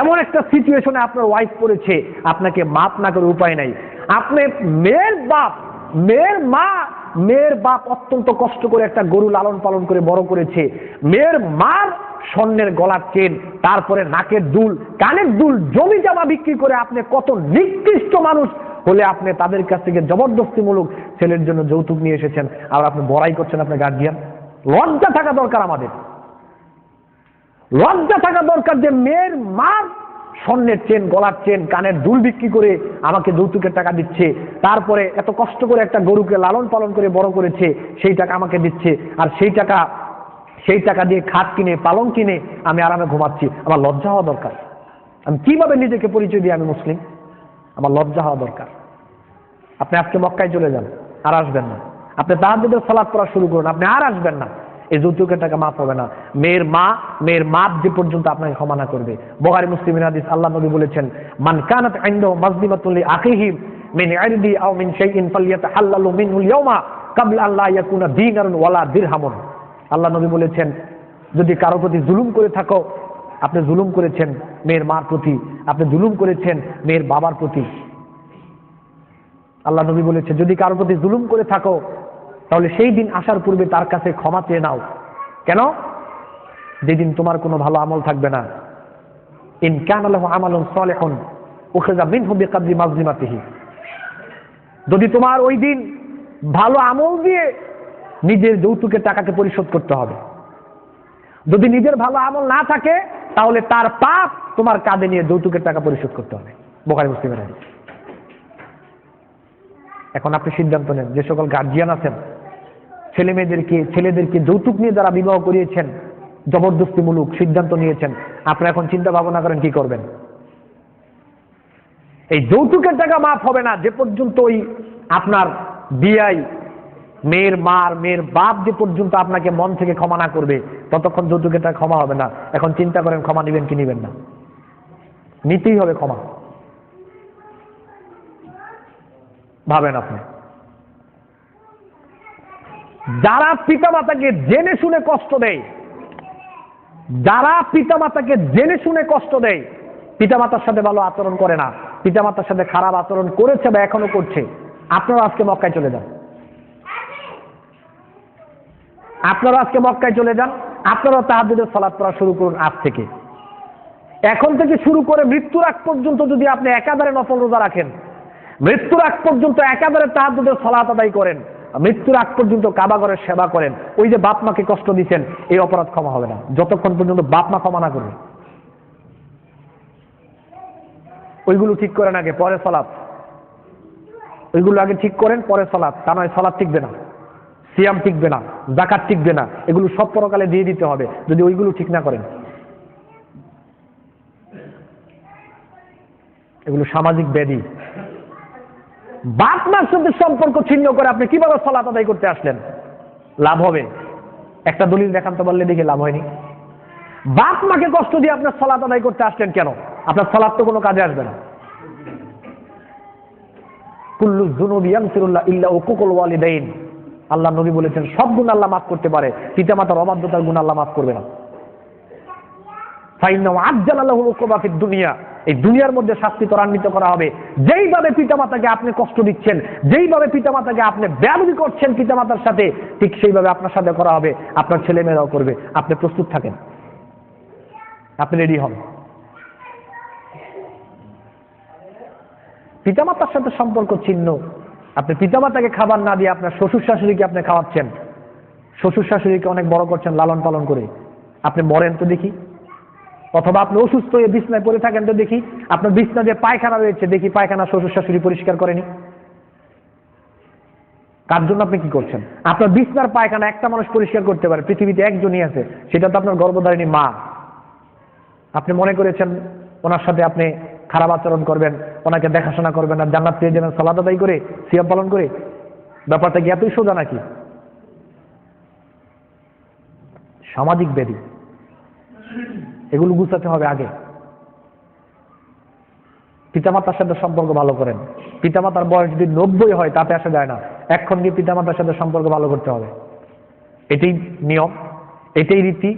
এমন একটা সিচুয়েশনে আপনার ওয়াইফ পড়েছে, আপনাকে মাফ না করে উপায় নাই। আপনি মেয়ের বাপ, মেয়ের মা, মেয়ের বাপ অত্যন্ত কষ্ট করে একটা গরু লালন পালন করে বড় করেছে। মেয়ের মার স্বর্ণের গলার চেন, তারপরে নাকের দুল, কানের দুল, জমি জমা বিক্রি করে আপনি কত নিকৃষ্ট মানুষ হলে আপনি তাদের কাছ থেকে জবরদস্তিমূলক ছেলের জন্য যৌতুক নিয়ে এসেছেন, আর আপনি বড়াই করছেন আপনার গার্জিয়ান। লজ্জা থাকা দরকার আমাদের, লজ্জা থাকা দরকার যে মেয়ের মার স্বর্ণের চেন, গলার চেন, কানের দুল বিক্রি করে আমাকে যৌতুকের টাকা দিচ্ছে, তারপরে এত কষ্ট করে একটা গরুকে লালন পালন করে বড় করেছে, সেই টাকা আমাকে দিচ্ছে, আর সেই টাকা দিয়ে খাট কিনে, পালং কিনে আমি আরামে ঘুমাচ্ছি। আমার লজ্জা হওয়া দরকার। আমি কিভাবে নিজেকে পরিচয় দিই আমি মুসলিম? আমার লজ্জা হওয়া দরকার। আপনি আজকে মক্কায় চলে যান, আর আসবেন না। আপনি তাহাজ্জুদের সালাত পড়া শুরু করুন, আপনি আর আসবেন না। এই যৌতুকের টাকা মাফ হবে না। মেয়ের মা যে পর্যন্ত আপনাকে ক্ষমা না করবে। বুখারী মুসলিমের হাদিস, আল্লাহ নবী বলেছেন, মান কানাত ইনদাহু মাজলিমাতুন লিআখিহি মিন ইরদি আও মিন শাইইন ফালইয়াতাহাল্লালু মিনহু আল-ইয়াওমা ক্বাবলা আন লা ইয়াকুনা দীনারুন ওয়ালা দিরহামুন। আল্লাহ নবী বলেছেন, যদি কারো প্রতি জুলুম করে থাকো, আপনি জুলুম করেছেন মেয়ের মার প্রতি, আপনি জুলুম করেছেন মেয়ের বাবার প্রতি। আল্লাহ নবী বলেছেন, যদি কারো প্রতি জুলুম করে থাকো, তাহলে সেই দিন আসার পূর্বে তার কাছে ক্ষমা চেয়ে নাও। কেন? যেদিন তোমার কোনো ভালো আমল থাকবে না। ইন কানা লাহু আমালুন সালিহুন উখিযা মিনহু বিকাদরি মাজলিমাতিহি। যদি তোমার ওই দিন ভালো আমল দিয়ে নিজের যৌতুকের টাকাকে পরিশোধ করতে হবে। যদি নিজের ভালো আমল না থাকে, তাহলে তার পাপ তোমার কাঁধে নিয়ে যৌতুকের টাকা পরিশোধ করতে হবে। বুখারী মুসলিমের হাদিস। এখন আপনি সিদ্ধান্ত নেন, যে সকল গার্জিয়ান আছেন, ছেলেদেরকে যৌতুক নিয়ে যারা বিবাহ করিয়েছেন, জবরদস্তিমূলক সিদ্ধান্ত নিয়েছেন, আপনারা এখন চিন্তা ভাবনা করেন কি করবেন। এই যৌতুকের টাকা মাফ হবে না যে পর্যন্ত ওই আপনার বিয়াই, মেয়ের বাপ যে পর্যন্ত আপনাকে মন থেকে ক্ষমা না করবে, ততক্ষণ যৌতুকের টাকা ক্ষমা হবে না। এখন চিন্তা করেন ক্ষমা নিবেন কি নিবেন না? নিতেই হবে ক্ষমা। ভাবেন আপনি, যারা পিতামাতাকে জেনে শুনে কষ্ট দেয়, পিতামাতার সাথে ভালো আচরণ করে না, পিতামাতার সাথে খারাপ আচরণ করেছে বা এখনো করছে, আপনারা আজকে মক্কায় চলে যান। আপনারা তাহাজ্জুদের সালাত পড়া শুরু করুন আজ থেকে। এখন থেকে শুরু করে মৃত্যুর আগ পর্যন্ত যদি আপনি একাধারে নফল রোজা রাখেন, মৃত্যুর আগ পর্যন্ত একাধারে তাহাজ্জুদের সালাত আদায় করেন, মৃত্যুর আগ পর্যন্ত কাবা ঘরের সেবা করেন, ওই যে বাপ মাকে কষ্ট দিচ্ছেন, এই অপরাধ ক্ষমা হবে না যতক্ষণ পর্যন্ত বাপ মা ক্ষমা না করবে। ওইগুলো ঠিক করেন আগে, পরে সালাত। ওইগুলো আগে ঠিক করেন, পরে সালাত। তা নয় সালাত টিকবে না, সিয়াম টিকবে না, যাকাত টিকবে না। এগুলো সব পরকালে দিয়ে দিতে হবে যদি ওইগুলো ঠিক না করেন। এগুলো সামাজিক ব্যাধি। বাপ মার সাথে সম্পর্ক ছিন্ন করে আপনি কিভাবে সালাত আদায় করতে আসলেন? লাভ হবে? একটা দলিল দেখান তো, বললে দেখে লাভ হয়নি। বাপ মাকে কষ্ট দিয়ে আপনার সালাত আদায় করতে আসলেন কেন? আপনার সালাত তো কোনো কাজে আসবে না। কুল্লু যুনুবি ইয়াগফিরুল্লাহ ইল্লা উকুকুল ওয়ালিদাইন। আল্লাহ নবী বলেছেন, সব গুনাহ আল্লাহ মাফ করতে পারে, পিতামাতার অবাধ্যতার গুনাহ আল্লাহ মাফ করবে না। ফাইন্নাহু আজ্জালা লাহুল উকুবা ফিদ দুনিয়া। এই দুনিয়ার মধ্যে শাস্তি ত্বরান্বিত করা হবে। যেইভাবে পিতামাতাকে আপনি কষ্ট দিচ্ছেন, যেইভাবে পিতামাতাকে আপনি বেয়াদবি করছেন পিতামাতার সাথে, ঠিক সেইভাবে আপনার সাথে করা হবে, আপনার ছেলেমেয়েরাও করবে। আপনি প্রস্তুত থাকেন, আপনি রেডি হন। পিতামাতার সাথে সম্পর্ক ছিন্ন, আপনি পিতামাতাকে খাবার না দিয়ে আপনার শ্বশুর শাশুড়িকে আপনি খাওয়াচ্ছেন, শ্বশুর শাশুড়িকে অনেক বড় করছেন লালন পালন করে। আপনি মরেন তো দেখি, অথবা আপনি অসুস্থ হয়ে বিছনায় পড়ে থাকেন তো দেখি। আপনার বিছনা যে পায়খানা রয়েছে দেখি, পায়খানা শ্বশুর শাশুড়ি পরিষ্কার করেনি। কার জন্য আপনি কি করছেন? আপনার বিছনার পায়খানা একটা মানুষ পরিষ্কার করতে পারে, পৃথিবীতে একজনই আছে, সেটা তো আপনার গর্ভধারিণী মা। আপনি মনে করেছেন ওনার সাথে আপনি খারাপ আচরণ করবেন, ওনাকে দেখাশোনা করবেন না, জান্নাত পেয়ে যাবেন সালাত আদায় করে, সিয়াম পালন করে। ব্যাপারটা কি এতই সোজা নাকি? সামাজিক ব্যাধি, এগুলো গুছাতে হবে আগে। পিতামাতার সাথে সম্পর্ক ভালো করেন। পিতামাতার বয়স যদি 90 হয় তাতে আসা যায় না, এখন গিয়ে পিতামাতার সাথে সম্পর্ক ভালো করতে হবে। এটাই নিয়ম, এটাই রীতি,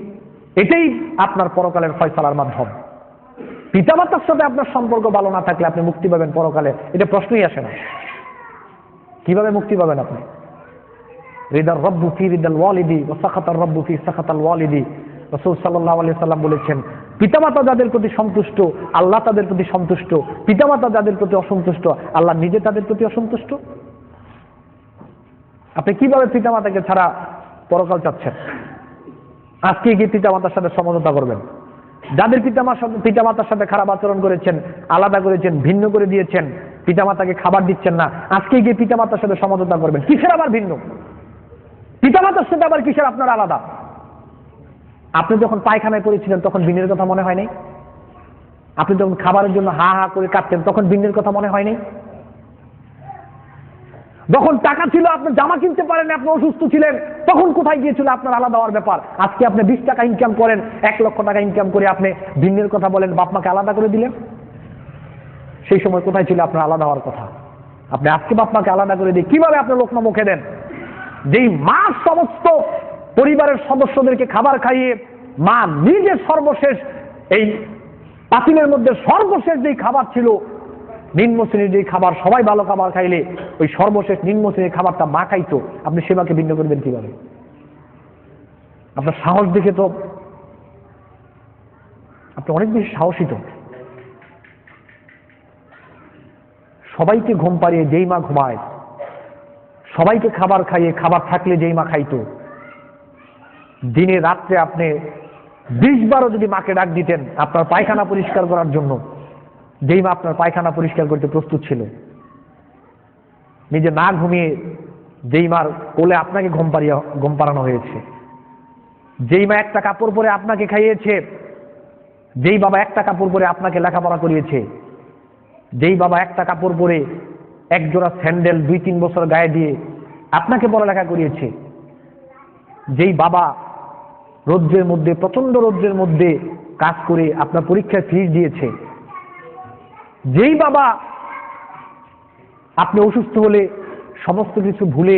এটাই আপনার পরকালের ফয়সালার মাধ্যম। পিতামাতার সাথে আপনার সম্পর্ক ভালো না থাকলে আপনি মুক্তি পাবেন পরকালে, এটা প্রশ্নই আসে না। কিভাবে মুক্তি পাবেন আপনি? রিদার রব্বু ফি রিদাল ওয়ালিদি ওয়া সাখাতার রব্বু ফি সাখাতাল ওয়ালিদি। রাসূল সাল্লাল্লাহু আলাইহি সাল্লাম বলেছেন, পিতামাতা যাদের প্রতি সন্তুষ্ট আল্লাহ তাদের প্রতি সন্তুষ্ট, পিতামাতা যাদের প্রতি অসন্তুষ্ট আল্লাহ নিজে তাদের প্রতি অসন্তুষ্ট। আপনি কিভাবে পিতামাতাকে ছাড়া পরকাল চাচ্ছেন? আজকে গিয়ে পিতামাতার সাথে সমঝোতা করবেন। যাদের পিতামাতার সাথে খারাপ আচরণ করেছেন, আলাদা করেছেন, ভিন্ন করে দিয়েছেন, পিতামাতাকে খাবার দিচ্ছেন না, আজকে গিয়ে পিতামাতার সাথে সমঝোতা করবেন। কিসের আবার ভিন্ন? পিতামাতার সাথে আবার কিসের আপনার আলাদা? আপনি যখন পায়খানায় পড়েছিলেন তখন ভিনের কথা মনে হয় নাই? আপনি যখন খাবারের জন্য হা হা করে কাঁদতেন তখন ভিন্নের কথা মনে হয়নি? যখন টাকা ছিল আপনি জামা কিনতে পারেন, আপনি অসুস্থ ছিলেন, তখন কোথায় গিয়েছিল আপনার আলাদা হওয়ার ব্যাপার? আজকে আপনি 20 টাকা ইনকাম করেন, 1 লক্ষ টাকা ইনকাম করে আপনি ভিন্নের কথা বলেন, বাপ মাকে আলাদা করে দিলেন। সেই সময় কোথায় ছিল আপনার আলাদা হওয়ার কথা? আপনি আজকে বাপ মাকে আলাদা করে দিয়ে কিভাবে আপনি লোকমা মুখে দেন? যেই মা সমস্ত পরিবারের সদস্যদেরকে খাবার খাইয়ে, মা নিজে সর্বশেষ এই পাতিলের মধ্যে সর্বশেষ যেই খাবার ছিল নিম্ন শ্রেণীর যেই খাবার, সবাই ভালো খাবার খাইলে ওই সর্বশেষ নিম্ন শ্রেণীর খাবারটা মা খাইতো, আপনি সেবাকে ভিন্ন করবেন কিভাবে? আপনার সাহস দেখে তো আপনি অনেক বেশি সাহসী। তো সবাইকে ঘুম পাড়িয়ে যেই মা ঘুমায়, সবাইকে খাবার খাইয়ে, খাবার থাকলে যেই মা খাইতো, দিনে রাত্রে আপনি 20 বারও যদি মাকে ডাক দিতেন আপনার পায়খানা পরিষ্কার করার জন্য, যেই মা আপনার পায়খানা পরিষ্কার করতে প্রস্তুত ছিল, নিজে না ঘুমিয়ে যেই মার কোলে আপনাকে ঘুম পাড়ানো হয়েছে, যেই মা একটা কাপড় পরে আপনাকে খাইয়েছে, যেই বাবা একটা কাপড় পরে আপনাকে লেখাপড়া করিয়েছে, যেই বাবা একটা কাপড় পরে একজোড়া স্যান্ডেল 2-3 বছর গায়ে দিয়ে আপনাকে পড়ালেখা করিয়েছে, যেই বাবা রৌদ্রের মধ্যে, প্রচন্ড রৌদ্রের মধ্যে কাজ করে আপনার পরীক্ষায় ফিস দিয়েছে, যেই বাবা আপনি অসুস্থ হলে সমস্ত কিছু ভুলে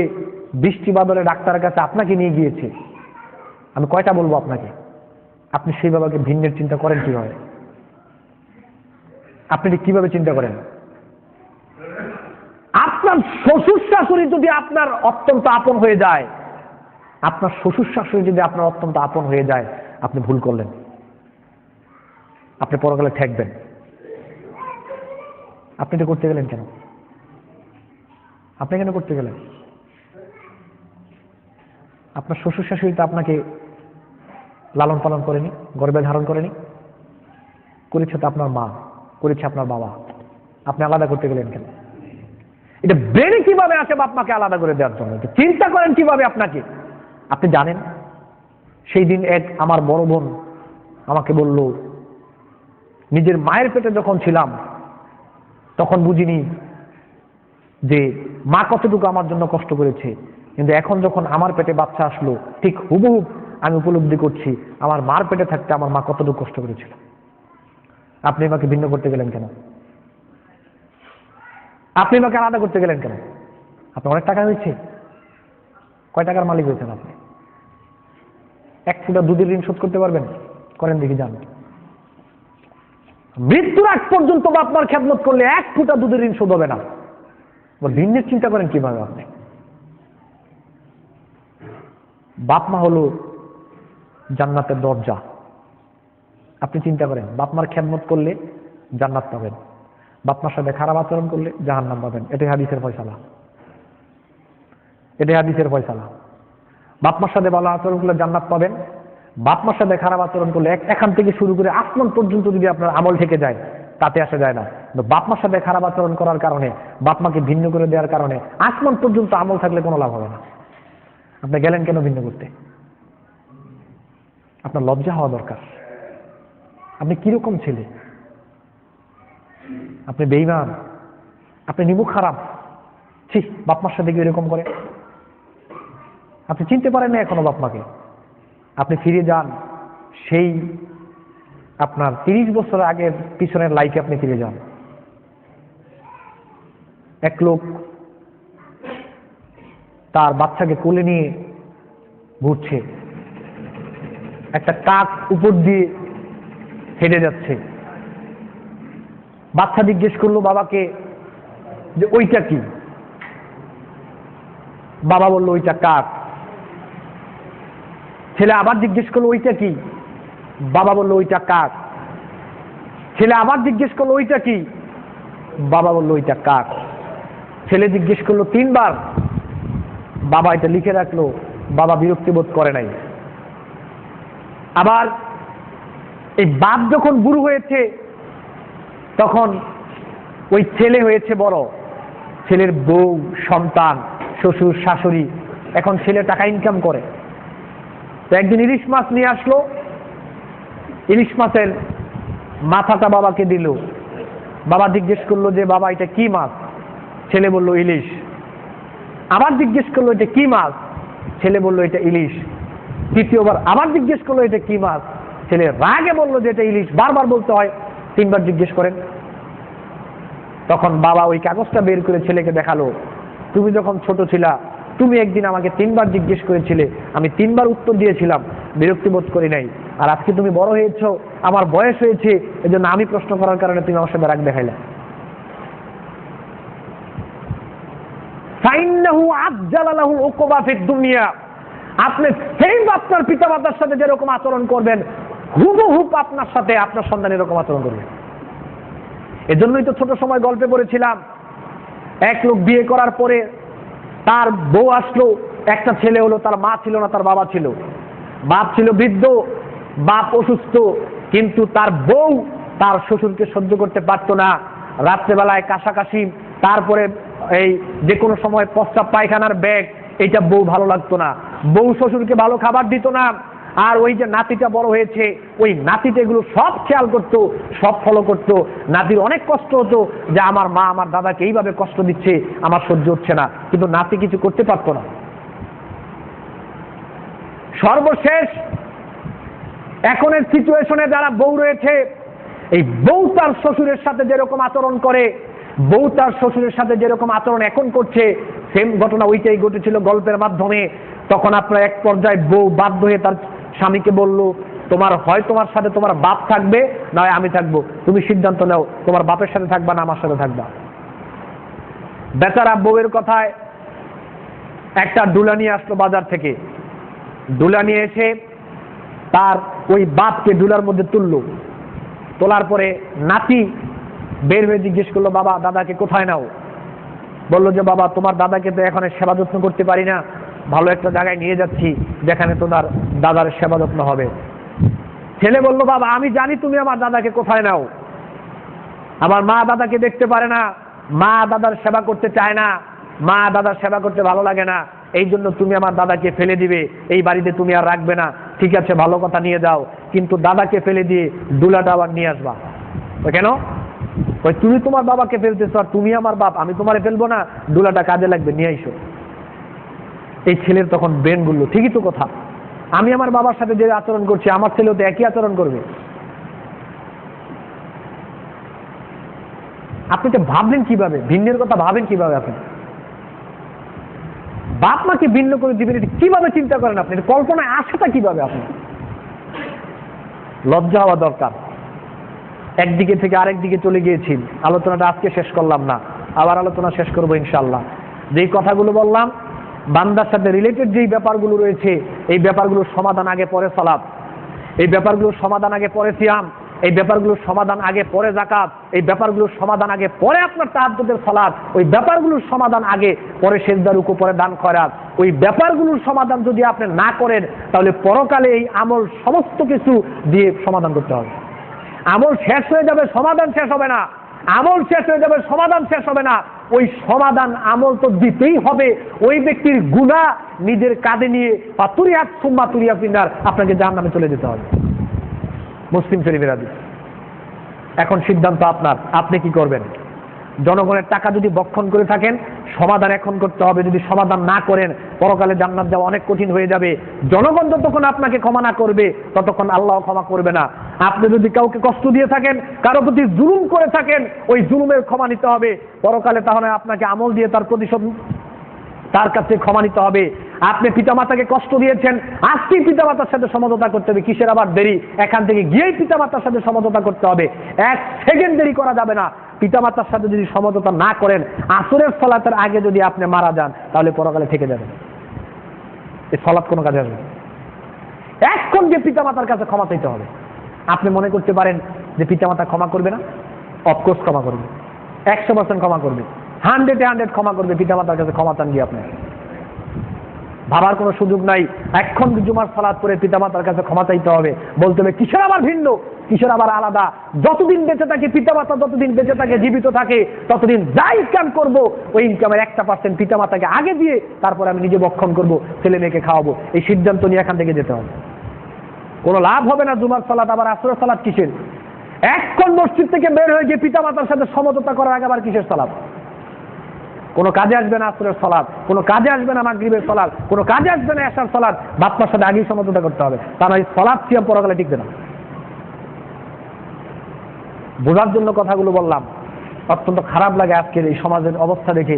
বৃষ্টি বাদলে ডাক্তারের কাছে আপনাকে নিয়ে গিয়েছে, আমি কয়টা বলবো আপনাকে? আপনি সেই বাবাকে ভিন্নের চিন্তা করেন কিভাবে? আপনি কিভাবে চিন্তা করেন? আপনার শ্বশুর শাশুড়ি যদি আপনার অত্যন্ত আপন হয়ে যায়, আপনার শ্বশুর শাশুড়ি যদি আপনার অত্যন্ত আপন হয়ে যায়, আপনি ভুল করলেন, আপনি পরকালে ঠেকবেন। আপনি এটা করতে গেলেন কেন? আপনি কেন করতে গেলেন? আপনার শ্বশুর শাশুড়ি তো আপনাকে লালন পালন করেনি, গর্ভে ধারণ করেনি, করেছে তো আপনার মা, করেছে আপনার বাবা। আপনি আলাদা করতে গেলেন কেন? এটা ব্রেনে কিভাবে আছে বাপ মাকে আলাদা করে দেওয়ার জন্য? চিন্তা করেন কিভাবে আপনাকে। আপনি জানেন সেই দিন আমার বড় বোন আমাকে বলল, নিজের মায়ের পেটে যখন ছিলাম তখন বুঝিনি যে মা কতটুকু আমার জন্য কষ্ট করেছে, কিন্তু এখন যখন আমার পেটে বাচ্চা আসলো ঠিক হুবহু আমি উপলব্ধি করছি আমার মার পেটে থাকতে আমার মা কতটুকু কষ্ট করেছিল। আপনি মাকে ভিন্ন করতে গেলেন কেন? আপনি মাকে আলাদা করতে গেলেন কেন? আপনার অনেক টাকা হয়েছে, কয় টাকার মালিক হয়েছেন আপনি? 1 ফুটা দুধের ঋণ শোধ করতে পারবেন? করেন দেখি, যান। মৃত্যুর আগ পর্যন্ত আপনার খেদমত করলে 1 ফুটা দুধের ঋণ শোধ হবে না। ভিন্নের চিন্তা করেন কিভাবে আপনি? বাপ মা হলো জান্নাতের দরজা। আপনি চিন্তা করেন, বাপ মার খেদমত করলে জান্নাত পাবেন, বাপ মার সাথে খারাপ আচরণ করলে জাহান্নাম পাবেন। এটাই হাদিসের ফয়সালা, এটাই হাদিসের ফয়সালা। বাপ মার সাথে ভালো আচরণ করলে জান্নাত পাবেন, বাপ মার সাথে খারাপ আচরণ করলে এখান থেকে শুরু করে আসমান পর্যন্ত যদি আপনার আমল থেকে যায় তাতে আসা যায় না। কিন্তু বাপ মার সাথে খারাপ আচরণ করার কারণে, বাপ মাকে ভিন্ন করে দেওয়ার কারণে আসমান পর্যন্ত আমল থাকলে কোনো লাভ হবে না। আপনি গেলেন কেন ভিন্ন করতে? আপনার লজ্জা হওয়া দরকার। আপনি কিরকম ছেলে? আপনি বেঈমান, আপনি নিমুখ খারাপ। ঠিক বাপ মার সাথে কি এরকম করে? আপনি চিনতে পারেন না এখনো বাপ মাকে। আপনি ফিরে যান সেই আপনার 30 বছর আগের পিছনের লাইফে আপনি ফিরে যান। এক লোক তার বাচ্চাকে কোলে নিয়ে ঘুরছে, একটা কাক উপর দিয়ে হেঁটে যাচ্ছে। বাচ্চা জিজ্ঞেস করলো বাবাকে যে ওইটা কি? বাবা বলল ওইটা কাক। ছেলে আবার জিজ্ঞেস করলো ওইটা কি? বাবা বলল ওইটা কাক। ছেলে আবার জিজ্ঞেস করলো ওইটা কি? বাবা বলল ওইটা কাক। ছেলে জিজ্ঞেস করলো 3 বার, বাবা এটা লিখে রাখলো, বাবা বিরক্তি বোধ করে নাই। আবার এই বাপ যখন বুড়ো হয়েছে তখন ওই ছেলে হয়েছে বড়, ছেলের বউ, সন্তান, শ্বশুর শাশুড়ি, এখন ছেলে টাকা ইনকাম করে। তো একদিন ইলিশ মাছ নিয়ে আসলো, ইলিশ মাছের মাথাটা বাবাকে দিল। বাবা জিজ্ঞেস করলো যে বাবা এটা কি মাছ? ছেলে বলল ইলিশ। আবার জিজ্ঞেস করলো এটা কি মাছ? ছেলে বলল এটা ইলিশ। তৃতীয়বার আবার জিজ্ঞেস করলো এটা কি মাছ? ছেলে রাগে বললো যে এটা ইলিশ। বারবার বলতে হয়, 3 বার জিজ্ঞেস করেন। তখন বাবা ওই কাগজটা বের করে ছেলেকে দেখালো, তুমি যখন ছোট ছিলা তুমি একদিন আমাকে 3 বার জিজ্ঞেস করেছিলে, আমি 3 বার উত্তর দিয়েছিলাম, বিরক্তি বোধ করি নাই। আর আজকে তুমি বড় হয়েছো, আমার বয়স হয়েছে, এজন্য আমি প্রশ্ন করার কারণে তুমি আমার সাথে রাগ দেখাইলে। আপনি সেই আপনার পিতামাতার সাথে যেরকম আচরণ করবেন, হুবহুব আপনার সাথে আপনার সন্তান এরকম আচরণ করবে। এজন্যই তো ছোট সময় গল্পে পড়েছিলাম, এক লোক বিয়ে করার পরে তার বউ আসলো, একটা ছেলে হলো, তার মা ছিল না, তার বাবা ছিল। বাপ ছিল বৃদ্ধ, বাপ অসুস্থ, কিন্তু তার বউ তার শ্বশুরকে সহ্য করতে পারতো না। রাত্রেবেলায় কাশাকাশি, তারপরে এই যে কোনো সময় প্রস্রাব পায়খানার ব্যাগ, এইটা বউ ভালো লাগতো না। বউ শ্বশুরকে ভালো খাবার দিত না। আর ওই যে নাতিটা বড় হয়েছে, ওই নাতিটা এগুলো সব খেয়াল করতো, সব ফলো করতো। নাতির অনেক কষ্ট হতো যে আমার মা আমার দাদাকে এইভাবে কষ্ট দিচ্ছে, আমার সহ্য হচ্ছে না, কিন্তু নাতি কিছু করতে পারতো না। সর্বশেষ এখনের সিচুয়েশনে যারা বউ রয়েছে, এই বউ তার শ্বশুরের সাথে যেরকম আচরণ করে, বউ তার শ্বশুরের সাথে যেরকম আচরণ এখন করছে, সেম ঘটনা ওইটাই ঘটেছিল গল্পের মাধ্যমে। তখন আপনার এক পর্যায়ে বউ বাধ্য হয়ে তার স্বামীকে বলল, তোমার হয় তোমার সাথে তোমার বাপ থাকবে, নয় আমি থাকবো, তুমি সিদ্ধান্ত নাও, তোমার বাপের সাথে থাকবা না আমার সাথে থাকবা। বেচারা বউয়ের কথায় একটা ডুলা নিয়ে আসলো বাজার থেকে। ডুলা নিয়ে এসে তার ওই বাপকে ডুলার মধ্যে তুললো। তোলার পরে নাতি বের হয়ে জিজ্ঞেস করলো, বাবা দাদাকে কোথায় নাও? বললো যে বাবা তোমার দাদাকে তো এখন সেবা যত্ন করতে পারি না, ভালো একটা জায়গায় নিয়ে যাচ্ছি যেখানে তোমার দাদার সেবা যত্ন হবে। ছেলে বলল, বাবা আমি জানি তুমি আমার দাদাকে কোথায় নাও, আমার মা দাদাকে দেখতে পারে না, মা দাদার সেবা করতে চায় না, মা দাদার সেবা করতে ভালো লাগে না, এই জন্য তুমি আমার দাদাকে ফেলে দিবে, এই বাড়িতে তুমি আর রাখবে না। ঠিক আছে, ভালো কথা, নিয়ে যাও, কিন্তু দাদাকে ফেলে দিয়ে ডুলাটা আবার নিয়ে আসবা। কেন? ওই তুমি তোমার বাবাকে ফেলতেছো আর তুমি আমার বাপ, আমি তোমারে ফেলবো না, ডুলাটা কাজে লাগবে, নিয়ে আইসো। এই ছেলের তখন ব্রেন বলল, ঠিকই তো কথা, আমি আমার বাবার সাথে যে আচরণ করছি আমার ছেলেও তো একই আচরণ করবে। আপনি তো ভাবলেন কিভাবে, ভিন্নের কথা ভাবেন কিভাবে? আপনি বাপ মাকে ভিন্ন করে দিবেন, এটা কিভাবে চিন্তা করেন আপনি? কল্পনায় আসাটা কিভাবে? আপনি লজ্জা হওয়া দরকার। একদিকে থেকে আরেক দিকে চলে গিয়েছি, আলোচনাটা আজকে শেষ করলাম না, আবার আলোচনা শেষ করবো ইনশাআল্লাহ। যেই কথাগুলো বললাম বান্দার সাথে রিলেটেড যেই ব্যাপারগুলো রয়েছে, এই ব্যাপারগুলোর সমাধান আগে পরে সালাত, এই ব্যাপারগুলোর সমাধান আগে পরে সিয়াম, এই ব্যাপারগুলোর সমাধান আগে পরে যাকাত, এই ব্যাপারগুলোর সমাধান আগে পরে আপনার তাহাজ্জুদের সালাত, ওই ব্যাপারগুলোর সমাধান আগে পরে সিজদা রুকু, পরে দান খয়রাত। ওই ব্যাপারগুলোর সমাধান যদি আপনি না করেন, তাহলে পরকালে এই আমল সমস্ত কিছু দিয়ে সমাধান করতে হবে। আমল শেষ হয়ে যাবে, সমাধান শেষ হবে না। আমল শেষ হয়ে যাবে, সমাধান শেষ হবে না। ওই সমাধান আমল তো দিতেই হবে। ওই ব্যক্তির গুনাহ নিজের কাঁধে নিয়ে পাতুরিয়াত সুম্মা তুরিয়া ফিন্নার, আপনাকে জাহান্নামে চলে যেতে হবে। মুসলিম শরীফের হাদিস। এখন সিদ্ধান্ত আপনার, আপনি কি করবেন? জনগণের টাকা যদি বক্ষণ করে থাকেন, সমাধান এখন করতে হবে। যদি সমাধান না করেন, পরকালে জান্নাত যাওয়া অনেক কঠিন হয়ে যাবে। জনগণ যতক্ষণ আপনাকে ক্ষমা না করবে, ততক্ষণ আল্লাহ ক্ষমা করবে না। আপনি যদি কাউকে কষ্ট দিয়ে থাকেন, কারো প্রতি জুলুম করে থাকেন, ওই জুলুমের ক্ষমা নিতে হবে পরকালে। তাহলে আপনাকে আমল দিয়ে তার প্রতিশোধ, তার কাছে ক্ষমা নিতে হবে। আপনি পিতামাতাকে কষ্ট দিয়েছেন, আজকেই পিতামাতার সাথে সমঝোতা করতে হবে। কিসের আবার দেরি? এখান থেকে গিয়েই পিতামাতার সাথে সমঝোতা করতে হবে। 1 সেকেন্ড দেরি করা যাবে না। পিতামাতার সাথে যদি সমঝোতা না করেন, আসরের সালাতের আগে যদি আপনি মারা যান, তাহলে পরকালে থেকে যাবেন। এই সালাত কোনো কাজে আসবে না। এখন যে পিতামাতার কাছে ক্ষমা চাইতে হবে। আপনি মনে করতে পারেন যে পিতামাতা ক্ষমা করবে না? অফকোর্স ক্ষমা করবে, 100% ক্ষমা করবে, 100 ক্ষমা করবে। পিতামাতার কাছে ক্ষমা চান গিয়ে আপনি, ভাবার কোনো সুযোগ নাই। এখন জুমার সালাত করে পিতামাতার কাছে ক্ষমা চাইতে হবে। বলতে হবে কিসের আবার ভিন্ন, কিসের আবার আলাদা? যতদিন বেঁচে থাকে পিতামাতা, যতদিন বেঁচে থাকে, জীবিত থাকে, ততদিন যা ইনকাম করবো, ওই ইনকামের 1% পিতামাতাকে আগে দিয়ে তারপরে আমি নিজে বক্ষণ করবো, ছেলে মেয়েকে খাওয়াবো। এই সিদ্ধান্ত নিয়ে এখান থেকে যেতে হবে। কোনো লাভ হবে না জুমার সালাত আবার আসরের সালাত কিসের? এক্ষণ মসজিদ থেকে বের হয়ে গিয়ে পিতামাতার সাথে সমঝোতা করার আগে আবার কিসের সালাত? কোনো কাজে আসবে না আসরের সালাত, কোনো কাজে আসবে না মাগরিবের সালাত, কোনো কাজে আসবে না এশার সালাত, বাপ্পার সাথে আগেই সমঝোতা করতে হবে, তা নয় সালাত সিয়াম পরকালে টিকবে না। বোঝার জন্য কথাগুলো বললাম। অত্যন্ত খারাপ লাগে আজকের এই সমাজের অবস্থা দেখে,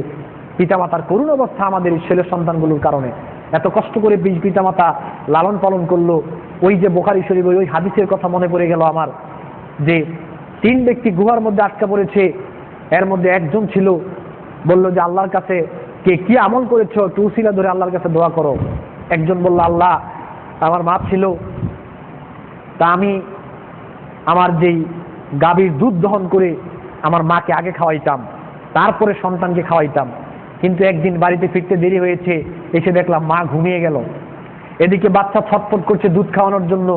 পিতামাতার করুণ অবস্থা আমাদের এই ছেলে সন্তানগুলোর কারণে। এত কষ্ট করে পিতামাতা লালন পালন করলো। ওই যে বুখারী শরীফে ওই হাদিসের কথা মনে পড়ে গেল আমার, যে 3 ব্যক্তি গুহার মধ্যে আটকা পড়েছে, এর মধ্যে একজন ছিল বলল যে আল্লাহর কাছে কে কি আমল করেছো একটু উসিলা ধরে আল্লাহর কাছে দোয়া করো। একজন বলল, আল্লাহ আমার মা ছিল, তা আমি আমার যেই গাভীর দুধ দহন করে আমার মাকে আগে খাওয়াইতাম, তারপরে সন্তানকে খাওয়াইতাম, কিন্তু একদিন বাড়িতে ফিরতে দেরি হয়েছে, এসে দেখলাম মা ঘুমিয়ে গেল। এদিকে বাচ্চা ছটফট করছে দুধ খাওয়ানোর জন্য,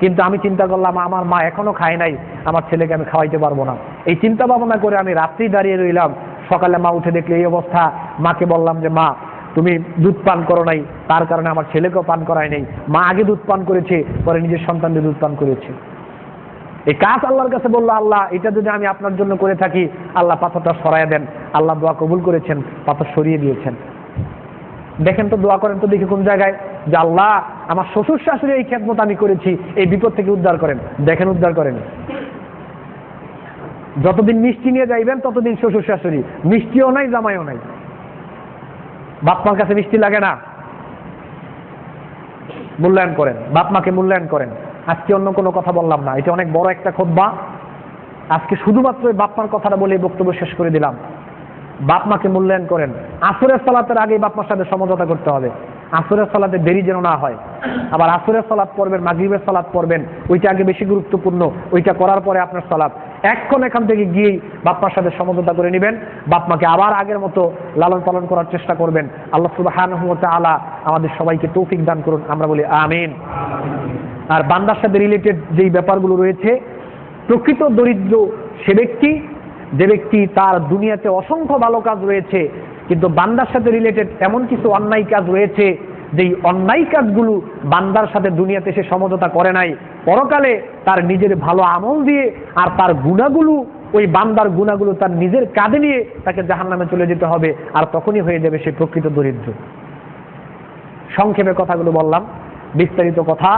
কিন্তু আমি চিন্তা করলাম আমার মা এখনো খায় নাই, আমার ছেলেকে আমি খাওয়াইতে পারবো না। এই চিন্তা ভাবনা করে আমি রাত্রি দাঁড়িয়ে রইলাম। সকালে মা উঠে দেখলে এই অবস্থা। মাকে বললাম যে মা তুমি দুধ পান করো নাই, তার কারণে আমার ছেলেকেও পান করায় নাই। মা আগে দুধ পান করেছে, পরে নিজের সন্তানকে দুধ পান করেছে। এই কাজ আল্লাহর কাছে বললো, আল্লাহ এটা যদি আমি আপনার জন্য করে থাকি, আল্লাহ পাথরটা সরাইয়া দেন। আল্লাহ দোয়া কবুল করেছেন, পাথর সরিয়ে দিয়েছেন। দেখেন তো, দোয়া করেন তো দেখি কোন জায়গায়, যে আল্লাহ আমার শ্বশুর শাশুড়ি এই খেদমত আমি করেছি, এই বিপদ থেকে উদ্ধার করেন। দেখেন উদ্ধার করেন। যতদিন মিষ্টি নিয়ে যাইবেন ততদিন শ্বশুর শাশুড়ি, মিষ্টিও নাই জামাইও নাই। বাপ মার কাছে মিষ্টি লাগে না? মূল্যায়ন করেন, বাপ মাকে মূল্যায়ন করেন। আজকে অন্য কোনো কথা বললাম না, এটা অনেক বড় একটা খুতবা। আজকে শুধুমাত্র বাপ মার কথাটা বলে বক্তব্য শেষ করে দিলাম। বাপ মাকে মূল্যায়ন করেন। আসরের সালাতের আগে বাপ মার সাথে সমঝোতা করতে হবে, আসরের সালাতে দেরি যেন না হয়। আবার আসরের সালাত পড়বেন, মাগরিবের সালাত পড়বেন, ওইটা আগে বেশি গুরুত্বপূর্ণ, ওইটা করার পরে আপনার সালাত। এখান থেকে গিয়েই বাপ মার সাথে সমঝোতা করে নেবেন, বাপ মাকে আবার আগের মতো লালন পালন করার চেষ্টা করবেন। আল্লাহ সুবহানাহু ওয়া তাআলা আমাদের সবাইকে তৌফিক দান করুন, আমরা বলি আমিন। আর বান্দার সাথে রিলেটেড যেই ব্যাপারগুলো রয়েছে, প্রকৃত দরিদ্র সে ব্যক্তি যে ব্যক্তি তার দুনিয়াতে অসংখ্য ভালো কাজ রয়েছে, কিন্তু বান্দার সাথে রিলেটেড এমন কিছু অন্যায় কাজ রয়েছে, যেই অন্যায় কাজগুলো বান্দার সাথে দুনিয়াতে সে সমঝোতা করে নাই, পরকালে তার নিজের ভালো আমল দিয়ে আর তার গুনাহগুলো, ওই বান্দার গুনাহগুলো তার নিজের কাঁধে নিয়ে তাকে জাহান্নামে চলে যেতে হবে, আর তখনই হয়ে যাবে সে প্রকৃত দরিদ্র। সংক্ষেপে কথাগুলো বললাম, বিস্তারিত কথা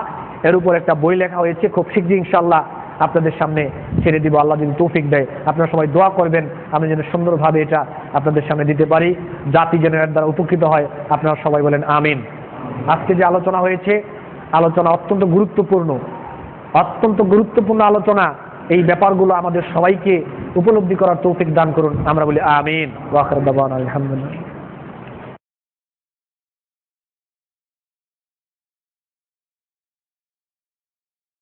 এর উপর একটা বই লেখা হয়েছে, খুব শীঘ্রই ইনশাআল্লাহ আপনাদের সামনে ছেড়ে দিব, আল্লাহ যদি তৌফিক দেয়। আপনারা সবাই দোয়া করবেন আমি যেন সুন্দরভাবে এটা আপনাদের সামনে দিতে পারি, জাতি যেন এর দ্বারা উপকৃত হয়। আপনারা সবাই বলেন আমিন। আজকে যে আলোচনা হয়েছে, আলোচনা অত্যন্ত গুরুত্বপূর্ণ আলোচনা। এই ব্যাপারগুলো আমাদের সবাইকে উপলব্ধি করার তৌফিক দান করুন, আমরা বলি আমিন। ওয়া আখিরু দাওয়ানা আলহামদুলিল্লাহ।